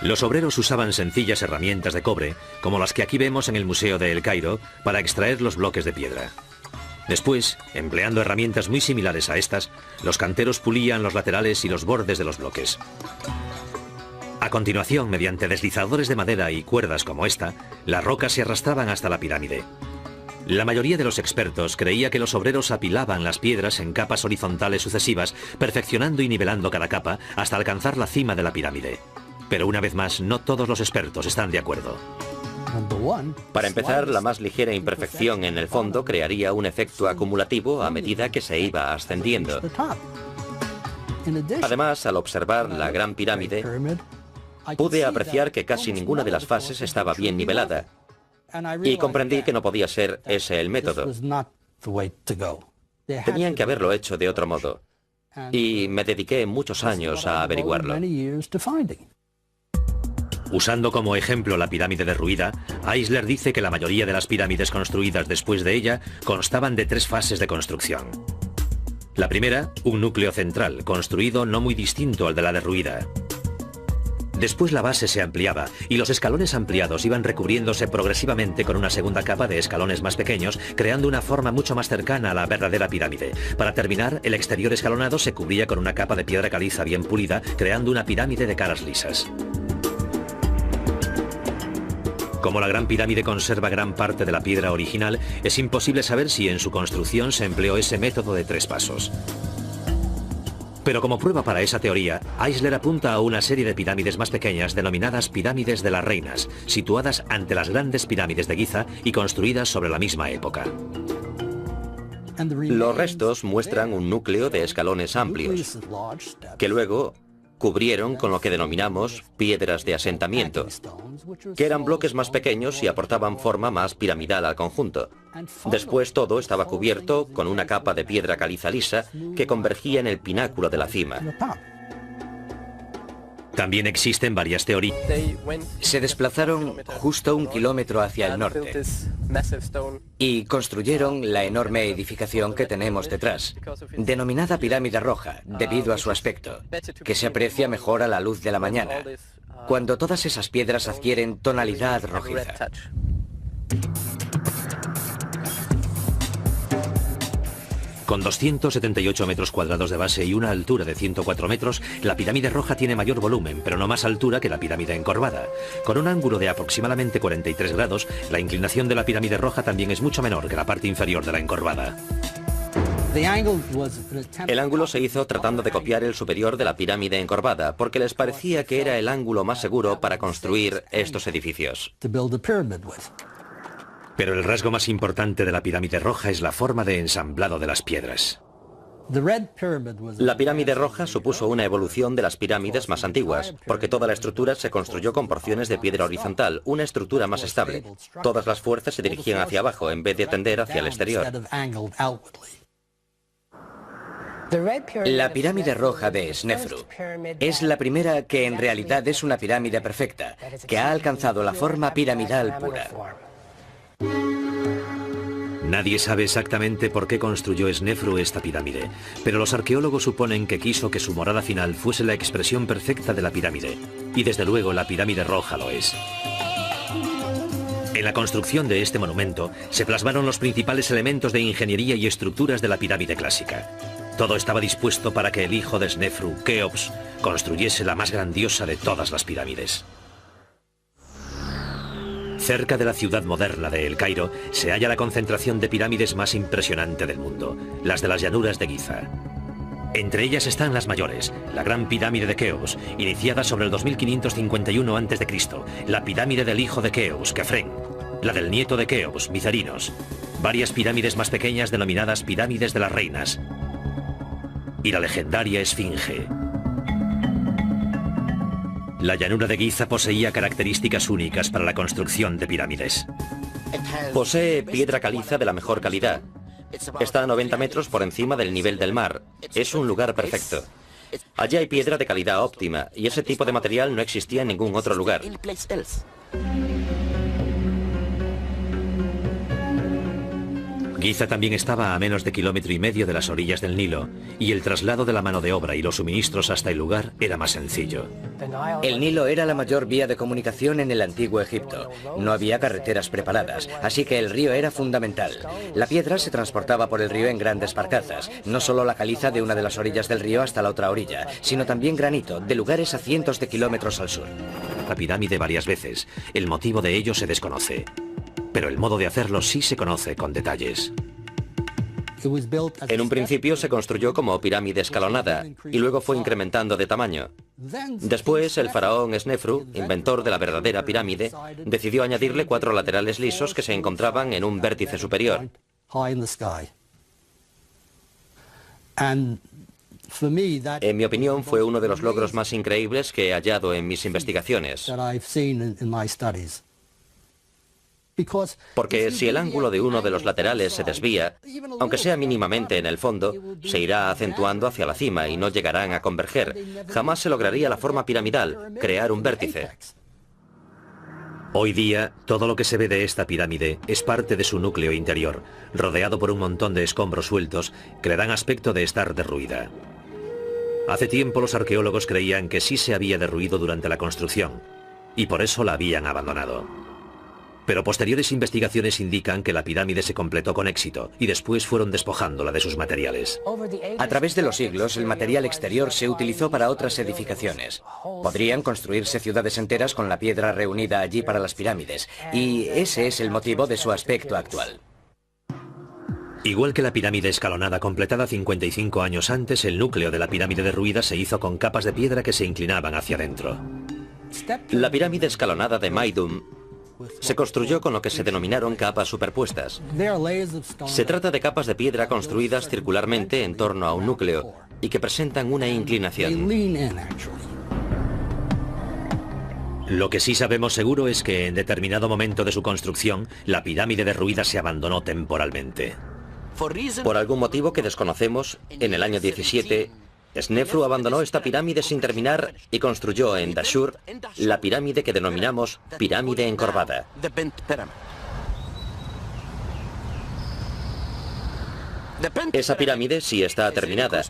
Speaker 1: Los obreros usaban sencillas herramientas de cobre, como las que aquí vemos en el Museo de El Cairo, para extraer los bloques de piedra. Después, empleando herramientas muy similares a estas, los canteros pulían los laterales y los bordes de los bloques. A continuación, mediante deslizadores de madera y cuerdas como esta, las rocas se arrastraban hasta la pirámide. La mayoría de los expertos creía que los obreros apilaban las piedras en capas horizontales sucesivas, perfeccionando y nivelando cada capa hasta alcanzar la cima de la pirámide. Pero una vez más, no todos los expertos están de acuerdo.
Speaker 3: Para empezar, la más ligera imperfección en el fondo crearía un efecto acumulativo a medida que se iba ascendiendo. Además, al observar la Gran Pirámide, pude apreciar que casi ninguna de las fases estaba bien nivelada, y comprendí que no podía ser ese el método. Tenían que haberlo hecho de otro modo, y me dediqué muchos años a averiguarlo.
Speaker 1: Usando como ejemplo la pirámide derruida, Eisler dice que la mayoría de las pirámides construidas después de ella constaban de 3 fases de construcción. La primera, un núcleo central, construido no muy distinto al de la derruida. Después la base se ampliaba y los escalones ampliados iban recubriéndose progresivamente con una segunda capa de escalones más pequeños, creando una forma mucho más cercana a la verdadera pirámide. Para terminar, el exterior escalonado se cubría con una capa de piedra caliza bien pulida, creando una pirámide de caras lisas. Como la Gran Pirámide conserva gran parte de la piedra original, es imposible saber si en su construcción se empleó ese método de 3 pasos. Pero como prueba para esa teoría, Eisler apunta a una serie de pirámides más pequeñas denominadas pirámides de las reinas, situadas ante las grandes pirámides de Giza y construidas sobre la misma época.
Speaker 3: Los restos muestran un núcleo de escalones amplios, que luego cubrieron con lo que denominamos piedras de asentamiento, que eran bloques más pequeños y aportaban forma más piramidal al conjunto. Después todo estaba cubierto con una capa de piedra caliza lisa que convergía en el pináculo de la cima.
Speaker 1: También existen varias teorías.
Speaker 2: Se desplazaron justo 1 kilómetro hacia el norte y construyeron la enorme edificación que tenemos detrás, denominada Pirámide Roja, debido a su aspecto, que se aprecia mejor a la luz de la mañana. cuando todas esas piedras adquieren tonalidad rojiza.
Speaker 1: Con 278 metros cuadrados de base y una altura de 104 metros, la pirámide roja tiene mayor volumen, pero no más altura que la pirámide encorvada. Con un ángulo de aproximadamente 43 grados, la inclinación de la pirámide roja también es mucho menor que la parte inferior de la encorvada.
Speaker 3: El ángulo se hizo tratando de copiar el superior de la pirámide encorvada, porque les parecía que era el ángulo más seguro para construir estos edificios.
Speaker 1: Pero el rasgo más importante de la pirámide roja es la forma de ensamblado de las piedras.
Speaker 3: La pirámide roja supuso una evolución de las pirámides más antiguas, porque toda la estructura se construyó con porciones de piedra horizontal, una estructura más estable. Todas las fuerzas se dirigían hacia abajo en vez de tender hacia el exterior.
Speaker 2: La pirámide roja de Snefru es la primera que en realidad es una pirámide perfecta, que ha alcanzado la forma piramidal pura.
Speaker 1: Nadie sabe exactamente por qué construyó Snefru esta pirámide, pero los arqueólogos suponen que quiso que su morada final fuese la expresión perfecta de la pirámide, y desde luego la pirámide roja lo es. En la construcción de este monumento se plasmaron los principales elementos de ingeniería y estructuras de la pirámide clásica. Todo estaba dispuesto para que el hijo de Snefru, Keops, construyese la más grandiosa de todas las pirámides. Cerca de la ciudad moderna de El Cairo se halla la concentración de pirámides más impresionante del mundo, las de las llanuras de Giza. Entre ellas están las mayores, la Gran Pirámide de Keops, iniciada sobre el 2551 a.C., la pirámide del hijo de Keops, Kefren, la del nieto de Keops, Mizarinos, varias pirámides más pequeñas denominadas pirámides de las reinas, y la legendaria Esfinge. La llanura de Giza poseía características únicas para la construcción de pirámides.
Speaker 3: Posee piedra caliza de la mejor calidad. Está a 90 metros por encima del nivel del mar. Es un lugar perfecto. Allí hay piedra de calidad óptima, y ese tipo de material no existía en ningún otro lugar.
Speaker 1: Giza también estaba a menos de 1,5 kilómetros de las orillas del Nilo, y el traslado de la mano de obra y los suministros hasta el lugar era más sencillo.
Speaker 2: El Nilo era la mayor vía de comunicación en el antiguo Egipto. No había carreteras preparadas, así que el río era fundamental. La piedra se transportaba por el río en grandes barcazas, no solo la caliza de una de las orillas del río hasta la otra orilla, sino también granito, de lugares a cientos de kilómetros al sur.
Speaker 1: La pirámide varias veces. El motivo de ello se desconoce, pero el modo de hacerlo sí se conoce con detalles.
Speaker 3: En un principio se construyó como pirámide escalonada y luego fue incrementando de tamaño. Después, el faraón Snefru, inventor de la verdadera pirámide, decidió añadirle 4 laterales lisos que se encontraban en un vértice superior. En mi opinión, fue uno de los logros más increíbles que he hallado en mis investigaciones. Porque si el ángulo de uno de los laterales se desvía, aunque sea mínimamente en el fondo, se irá acentuando hacia la cima y no llegarán a converger. Jamás se lograría la forma piramidal, crear un vértice.
Speaker 1: Hoy día, todo lo que se ve de esta pirámide es parte de su núcleo interior, rodeado por un montón de escombros sueltos que le dan aspecto de estar derruida. Hace tiempo los arqueólogos creían que sí se había derruido durante la construcción, y por eso la habían abandonado. Pero posteriores investigaciones indican que la pirámide se completó con éxito y después fueron despojándola de sus materiales.
Speaker 2: A través de los siglos, el material exterior se utilizó para otras edificaciones. Podrían construirse ciudades enteras con la piedra reunida allí para las pirámides, y ese es el motivo de su aspecto actual.
Speaker 1: Igual que la pirámide escalonada completada 55 años antes, el núcleo de la pirámide derruida se hizo con capas de piedra que se inclinaban hacia adentro.
Speaker 3: La pirámide escalonada de Maidum se construyó con lo que se denominaron capas superpuestas. Se trata de capas de piedra construidas circularmente en torno a un núcleo y que presentan una inclinación.
Speaker 1: Lo que sí sabemos seguro es que en determinado momento de su construcción, la pirámide derruida se abandonó temporalmente.
Speaker 3: Por algún motivo que desconocemos, en el año 17, Snefru abandonó esta pirámide sin terminar y construyó en Dashur la pirámide que denominamos pirámide encorvada. Esa pirámide sí está terminada,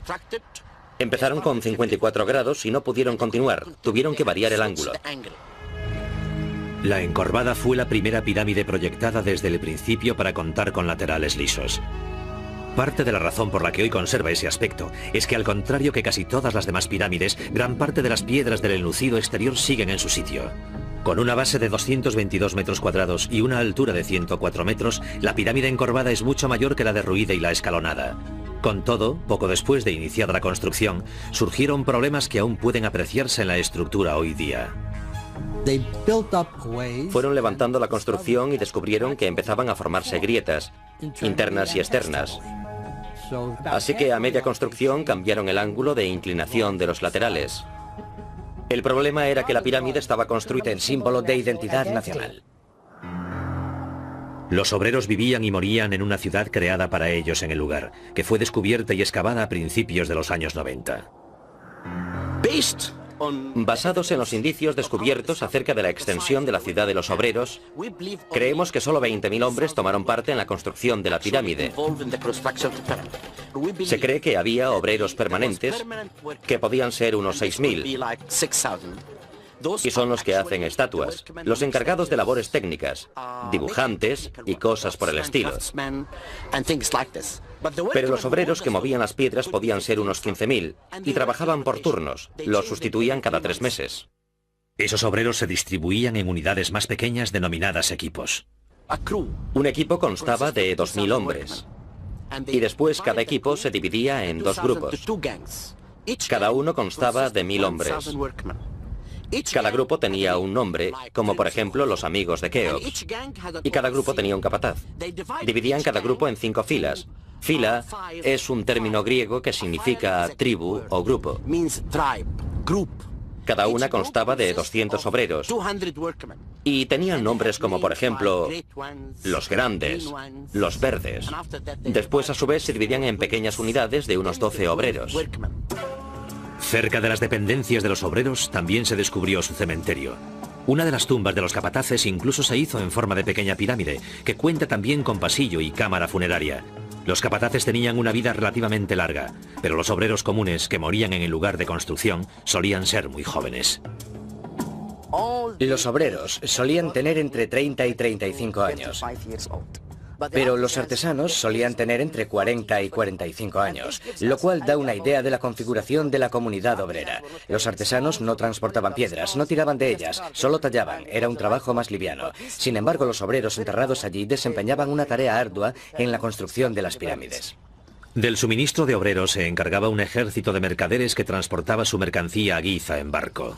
Speaker 3: Empezaron con 54 grados y no pudieron continuar. Tuvieron que variar el ángulo.
Speaker 1: La encorvada fue la primera pirámide proyectada desde el principio para contar con laterales lisos. Parte de la razón por la que hoy conserva ese aspecto es que, al contrario que casi todas las demás pirámides, gran parte de las piedras del enlucido exterior siguen en su sitio. Con una base de 222 metros cuadrados y una altura de 104 metros, la pirámide encorvada es mucho mayor que la derruida y la escalonada. Con todo, poco después de iniciada la construcción, surgieron problemas que aún pueden apreciarse en la estructura hoy día.
Speaker 3: Fueron levantando la construcción y descubrieron que empezaban a formarse grietas, internas y externas. Así que a media construcción cambiaron el ángulo de inclinación de los laterales. El problema era que la pirámide estaba construida
Speaker 2: en símbolo de identidad nacional.
Speaker 1: Los obreros vivían y morían en una ciudad creada para ellos en el lugar, que fue descubierta y excavada a principios de los años 90.
Speaker 3: Basados en los indicios descubiertos acerca de la extensión de la ciudad de los obreros, creemos que solo 20.000 hombres tomaron parte en la construcción de la pirámide. Se cree que había obreros permanentes, que podían ser unos 6.000. Y son los que hacen estatuas, los encargados de labores técnicas, dibujantes y cosas por el estilo. Pero los obreros que movían las piedras podían ser unos 15.000 y trabajaban por turnos, los sustituían cada 3 meses.
Speaker 1: Esos obreros se distribuían en unidades más pequeñas denominadas equipos.
Speaker 3: Un equipo constaba de 2.000 hombres y después cada equipo se dividía en 2 grupos. Cada uno constaba de 1.000 hombres. Cada grupo tenía un nombre, como por ejemplo los amigos de Keops, y cada grupo tenía un capataz. Dividían cada grupo en 5 filas. Fila es un término griego que significa tribu o grupo. Cada una constaba de 200 obreros y tenían nombres como por ejemplo los grandes, los verdes. Después a su vez se dividían en pequeñas unidades de unos 12 obreros.
Speaker 1: Cerca de las dependencias de los obreros también se descubrió su cementerio. Una de las tumbas de los capataces incluso se hizo en forma de pequeña pirámide, que cuenta también con pasillo y cámara funeraria. Los capataces tenían una vida relativamente larga, pero los obreros comunes que morían en el lugar de construcción solían ser muy jóvenes.
Speaker 2: Los obreros solían tener entre 30 y 35 años. Pero los artesanos solían tener entre 40 y 45 años, lo cual da una idea de la configuración de la comunidad obrera. Los artesanos no transportaban piedras, no tiraban de ellas, solo tallaban, era un trabajo más liviano. Sin embargo, los obreros enterrados allí desempeñaban una tarea ardua en la construcción de las pirámides.
Speaker 1: Del suministro de obreros se encargaba un ejército de mercaderes que transportaba su mercancía a Giza en barco.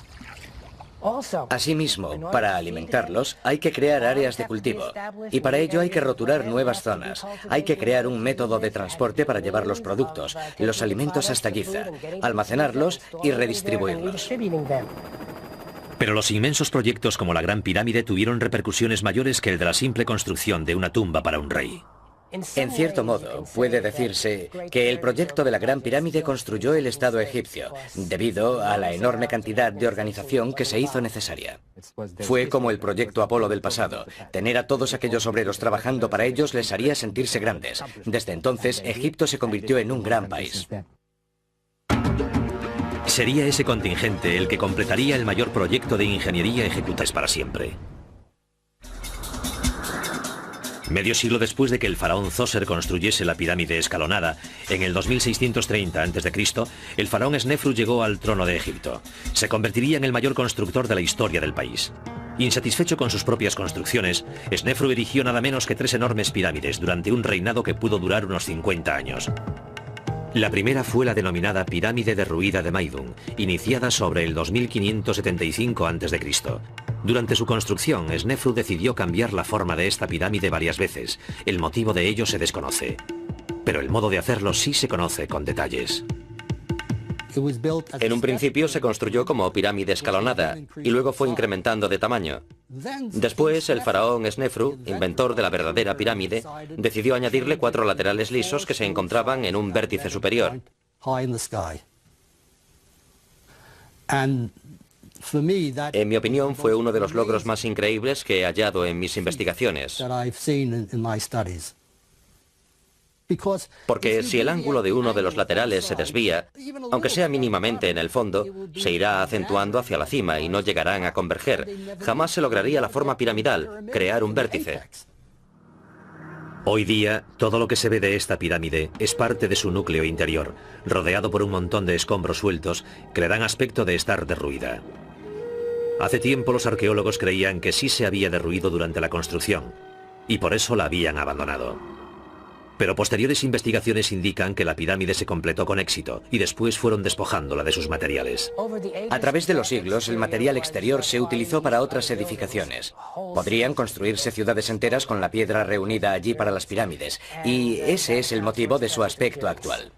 Speaker 2: Asimismo, para alimentarlos hay que crear áreas de cultivo y para ello hay que roturar nuevas zonas. Hay que crear un método de transporte para llevar los productos, los alimentos hasta Giza, almacenarlos y redistribuirlos.
Speaker 1: Pero los inmensos proyectos como la Gran Pirámide tuvieron repercusiones mayores que el de la simple construcción de una tumba para un rey.
Speaker 2: En cierto modo, puede decirse que el proyecto de la Gran Pirámide construyó el Estado egipcio, debido a la enorme cantidad de organización que se hizo necesaria. Fue como el proyecto Apolo del pasado. Tener a todos aquellos obreros trabajando para ellos les haría sentirse grandes. Desde entonces, Egipto se convirtió en un gran país.
Speaker 1: Sería ese contingente el que completaría el mayor proyecto de ingeniería ejecutado para siempre. Medio siglo después de que el faraón Zoser construyese la pirámide escalonada, en el 2630 a.C., el faraón Snefru llegó al trono de Egipto. Se convertiría en el mayor constructor de la historia del país. Insatisfecho con sus propias construcciones, Snefru erigió nada menos que 3 enormes pirámides durante un reinado que pudo durar unos 50 años. La primera fue la denominada Pirámide Derruida de Maidun, iniciada sobre el 2575 a.C. Durante su construcción, Snefru decidió cambiar la forma de esta pirámide varias veces. El motivo de ello se desconoce, pero el modo de hacerlo sí se conoce con detalles.
Speaker 3: En un principio se construyó como pirámide escalonada y luego fue incrementando de tamaño. Después, el faraón Snefru, inventor de la verdadera pirámide, decidió añadirle 4 laterales lisos que se encontraban en un vértice superior. En mi opinión, fue uno de los logros más increíbles que he hallado en mis investigaciones. Porque si el ángulo de uno de los laterales se desvía, aunque sea mínimamente en el fondo, se irá acentuando hacia la cima y no llegarán a converger. Jamás se lograría la forma piramidal, crear un vértice.
Speaker 1: Hoy día, todo lo que se ve de esta pirámide es parte de su núcleo interior, rodeado por un montón de escombros sueltos que le dan aspecto de estar derruida. Hace tiempo los arqueólogos creían que sí se había derruido durante la construcción, y por eso la habían abandonado. Pero posteriores investigaciones indican que la pirámide se completó con éxito y después fueron despojándola de sus materiales.
Speaker 2: A través de los siglos, el material exterior se utilizó para otras edificaciones. Podrían construirse ciudades enteras con la piedra reunida allí para las pirámides, y ese es el motivo de su aspecto actual.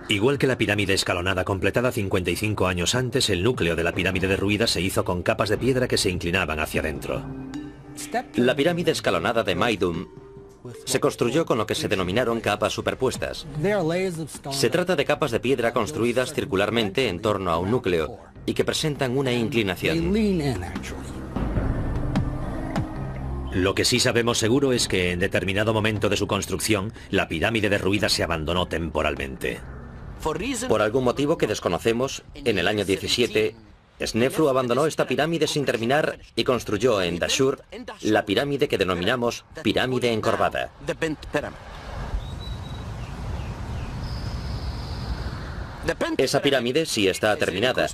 Speaker 1: Igual que la pirámide escalonada completada 55 años antes, el núcleo de la pirámide derruida se hizo con capas de piedra que se inclinaban hacia adentro.
Speaker 3: La pirámide escalonada de Maidum se construyó con lo que se denominaron capas superpuestas. Se trata de capas de piedra construidas circularmente en torno a un núcleo y que presentan una inclinación.
Speaker 1: Lo que sí sabemos seguro es que en determinado momento de su construcción, la pirámide derruida se abandonó temporalmente.
Speaker 3: Por algún motivo que desconocemos, en el año 17, Snefru abandonó esta pirámide sin terminar y construyó en Dashur la pirámide que denominamos pirámide encorvada. Esa pirámide sí está terminada.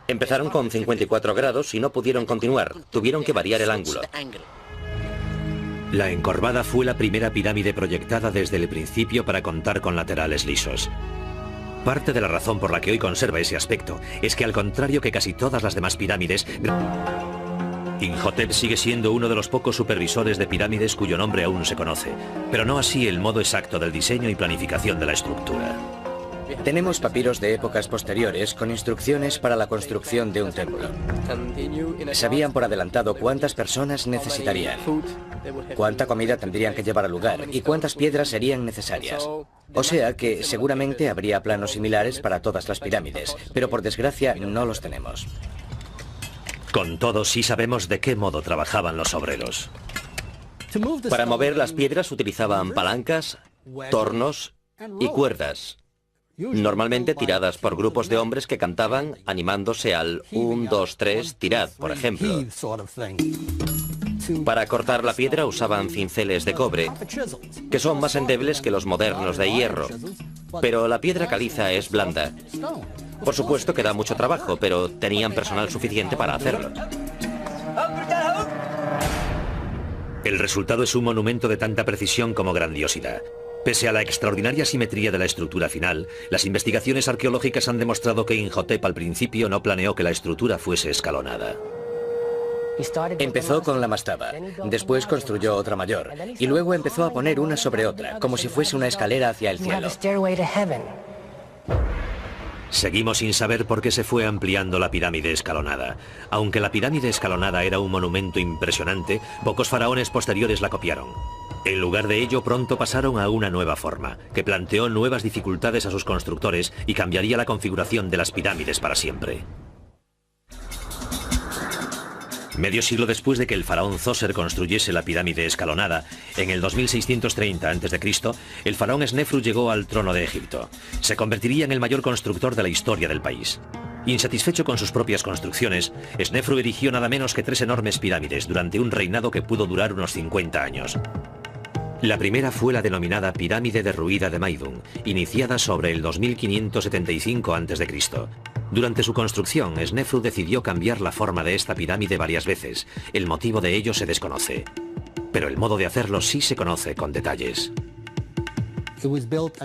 Speaker 3: Empezaron con 54 grados y no pudieron continuar, tuvieron que variar el ángulo.
Speaker 1: La encorvada fue la primera pirámide proyectada desde el principio para contar con laterales lisos. Parte de la razón por la que hoy conserva ese aspecto es que, al contrario que casi todas las demás pirámides, Imhotep sigue siendo uno de los pocos supervisores de pirámides cuyo nombre aún se conoce, pero no así el modo exacto del diseño y planificación de la estructura.
Speaker 2: Tenemos papiros de épocas posteriores con instrucciones para la construcción de un templo. Sabían por adelantado cuántas personas necesitarían, cuánta comida tendrían que llevar al lugar y cuántas piedras serían necesarias. O sea que seguramente habría planos similares para todas las pirámides, pero por desgracia no los tenemos.
Speaker 1: Con todo, sí sabemos de qué modo trabajaban los obreros.
Speaker 3: Para mover las piedras utilizaban palancas, tornos y cuerdas, normalmente tiradas por grupos de hombres que cantaban animándose al 1, 2, 3, tirad, por ejemplo. Para cortar la piedra usaban cinceles de cobre, que son más endebles que los modernos de hierro, pero la piedra caliza es blanda. Por supuesto que da mucho trabajo, pero tenían personal suficiente para hacerlo.
Speaker 1: El resultado es un monumento de tanta precisión como grandiosidad. Pese a la extraordinaria simetría de la estructura final, las investigaciones arqueológicas han demostrado que Imhotep al principio no planeó que la estructura fuese escalonada.
Speaker 2: Empezó con la mastaba, después construyó otra mayor, y luego empezó a poner una sobre otra, como si fuese una escalera hacia el cielo.
Speaker 1: Seguimos sin saber por qué se fue ampliando la pirámide escalonada. Aunque la pirámide escalonada era un monumento impresionante, pocos faraones posteriores la copiaron. En lugar de ello, pronto pasaron a una nueva forma, que planteó nuevas dificultades a sus constructores y cambiaría la configuración de las pirámides para siempre. Medio siglo después de que el faraón Zoser construyese la pirámide escalonada, en el 2630 a.C., el faraón Snefru llegó al trono de Egipto. Se convertiría en el mayor constructor de la historia del país. Insatisfecho con sus propias construcciones, Snefru erigió nada menos que 3 enormes pirámides durante un reinado que pudo durar unos 50 años. La primera fue la denominada Pirámide Derruida de Maidum, iniciada sobre el 2575 a.C. Durante su construcción, Snefru decidió cambiar la forma de esta pirámide varias veces. El motivo de ello se desconoce, pero el modo de hacerlo sí se conoce con detalles.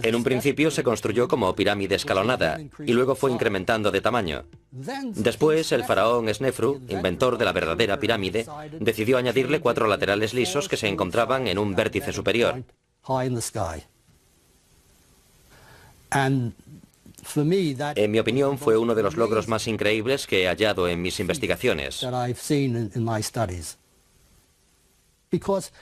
Speaker 3: En un principio se construyó como pirámide escalonada y luego fue incrementando de tamaño. Después, el faraón Snefru, inventor de la verdadera pirámide, decidió añadirle 4 laterales lisos que se encontraban en un vértice superior. En mi opinión, fue uno de los logros más increíbles que he hallado en mis investigaciones.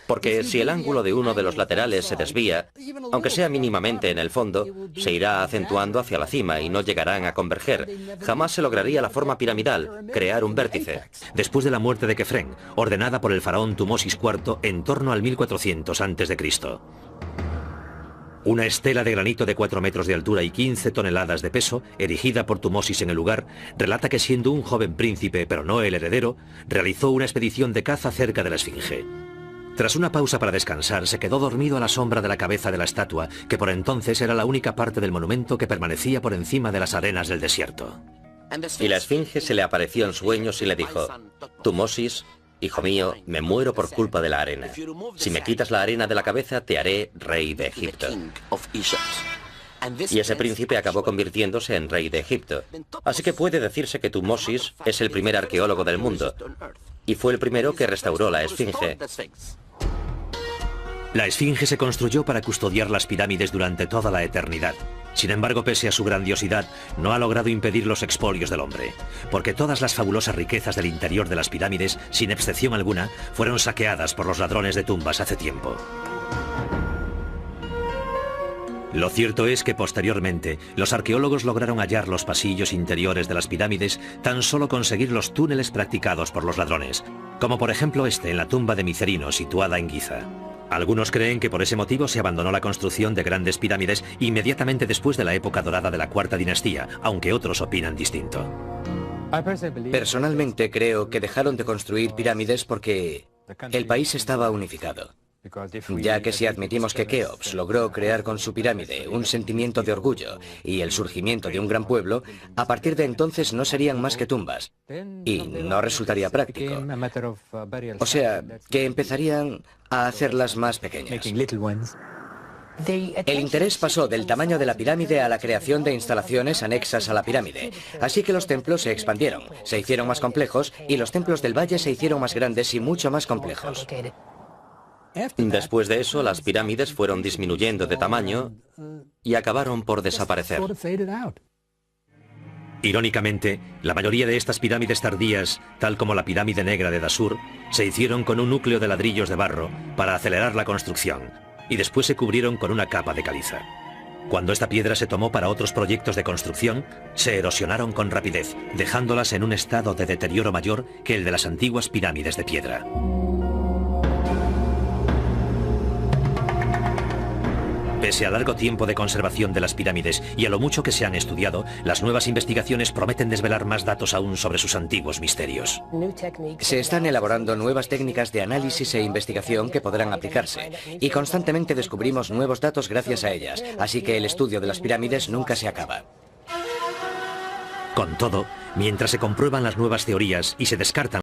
Speaker 3: Porque si el ángulo de uno de los laterales se desvía, aunque sea mínimamente en el fondo, se irá acentuando hacia la cima y no llegarán a converger. Jamás se lograría la forma piramidal, crear un vértice.
Speaker 1: Después de la muerte de Kefren, ordenada por el faraón Tumosis IV en torno al 1400 a.C. Una estela de granito de 4 metros de altura y 15 toneladas de peso, erigida por Tutmosis en el lugar, relata que siendo un joven príncipe, pero no el heredero, realizó una expedición de caza cerca de la Esfinge. Tras una pausa para descansar, se quedó dormido a la sombra de la cabeza de la estatua, que por entonces era la única parte del monumento que permanecía por encima de las arenas del desierto.
Speaker 3: Y la Esfinge se le apareció en sueños y le dijo: Tutmosis, hijo mío, me muero por culpa de la arena. Si me quitas la arena de la cabeza, te haré rey de Egipto. Y ese príncipe acabó convirtiéndose en rey de Egipto. Así que puede decirse que Tutmosis es el primer arqueólogo del mundo. Y fue el primero que restauró la Esfinge.
Speaker 1: La Esfinge se construyó para custodiar las pirámides durante toda la eternidad. Sin embargo, pese a su grandiosidad, no ha logrado impedir los expolios del hombre, porque todas las fabulosas riquezas del interior de las pirámides, sin excepción alguna, fueron saqueadas por los ladrones de tumbas hace tiempo. Lo cierto es que posteriormente, los arqueólogos lograron hallar los pasillos interiores de las pirámides tan solo conseguir los túneles practicados por los ladrones, como por ejemplo este en la tumba de Micerino, situada en Giza. Algunos creen que por ese motivo se abandonó la construcción de grandes pirámides inmediatamente después de la época dorada de la Cuarta Dinastía, aunque otros opinan distinto.
Speaker 2: Personalmente creo que dejaron de construir pirámides porque el país estaba unificado. Ya que si admitimos que Keops logró crear con su pirámide un sentimiento de orgullo y el surgimiento de un gran pueblo, a partir de entonces no serían más que tumbas y no resultaría práctico. O sea, que empezarían a hacerlas más pequeñas. El interés pasó del tamaño de la pirámide a la creación de instalaciones anexas a la pirámide, así que los templos se expandieron, se hicieron más complejos y los templos del valle se hicieron más grandes y mucho más complejos.
Speaker 3: Después de eso, las pirámides fueron disminuyendo de tamaño y acabaron por desaparecer.
Speaker 1: Irónicamente, la mayoría de estas pirámides tardías, tal como la pirámide negra de Dashur, se hicieron con un núcleo de ladrillos de barro para acelerar la construcción, y después se cubrieron con una capa de caliza. Cuando esta piedra se tomó para otros proyectos de construcción, se erosionaron con rapidez, dejándolas en un estado de deterioro mayor que el de las antiguas pirámides de piedra. Pese al largo tiempo de conservación de las pirámides y a lo mucho que se han estudiado, las nuevas investigaciones prometen desvelar más datos aún sobre sus antiguos misterios.
Speaker 2: Se están elaborando nuevas técnicas de análisis e investigación que podrán aplicarse, y constantemente descubrimos nuevos datos gracias a ellas, así que el estudio de las pirámides nunca se acaba.
Speaker 1: Con todo, mientras se comprueban las nuevas teorías y se descartan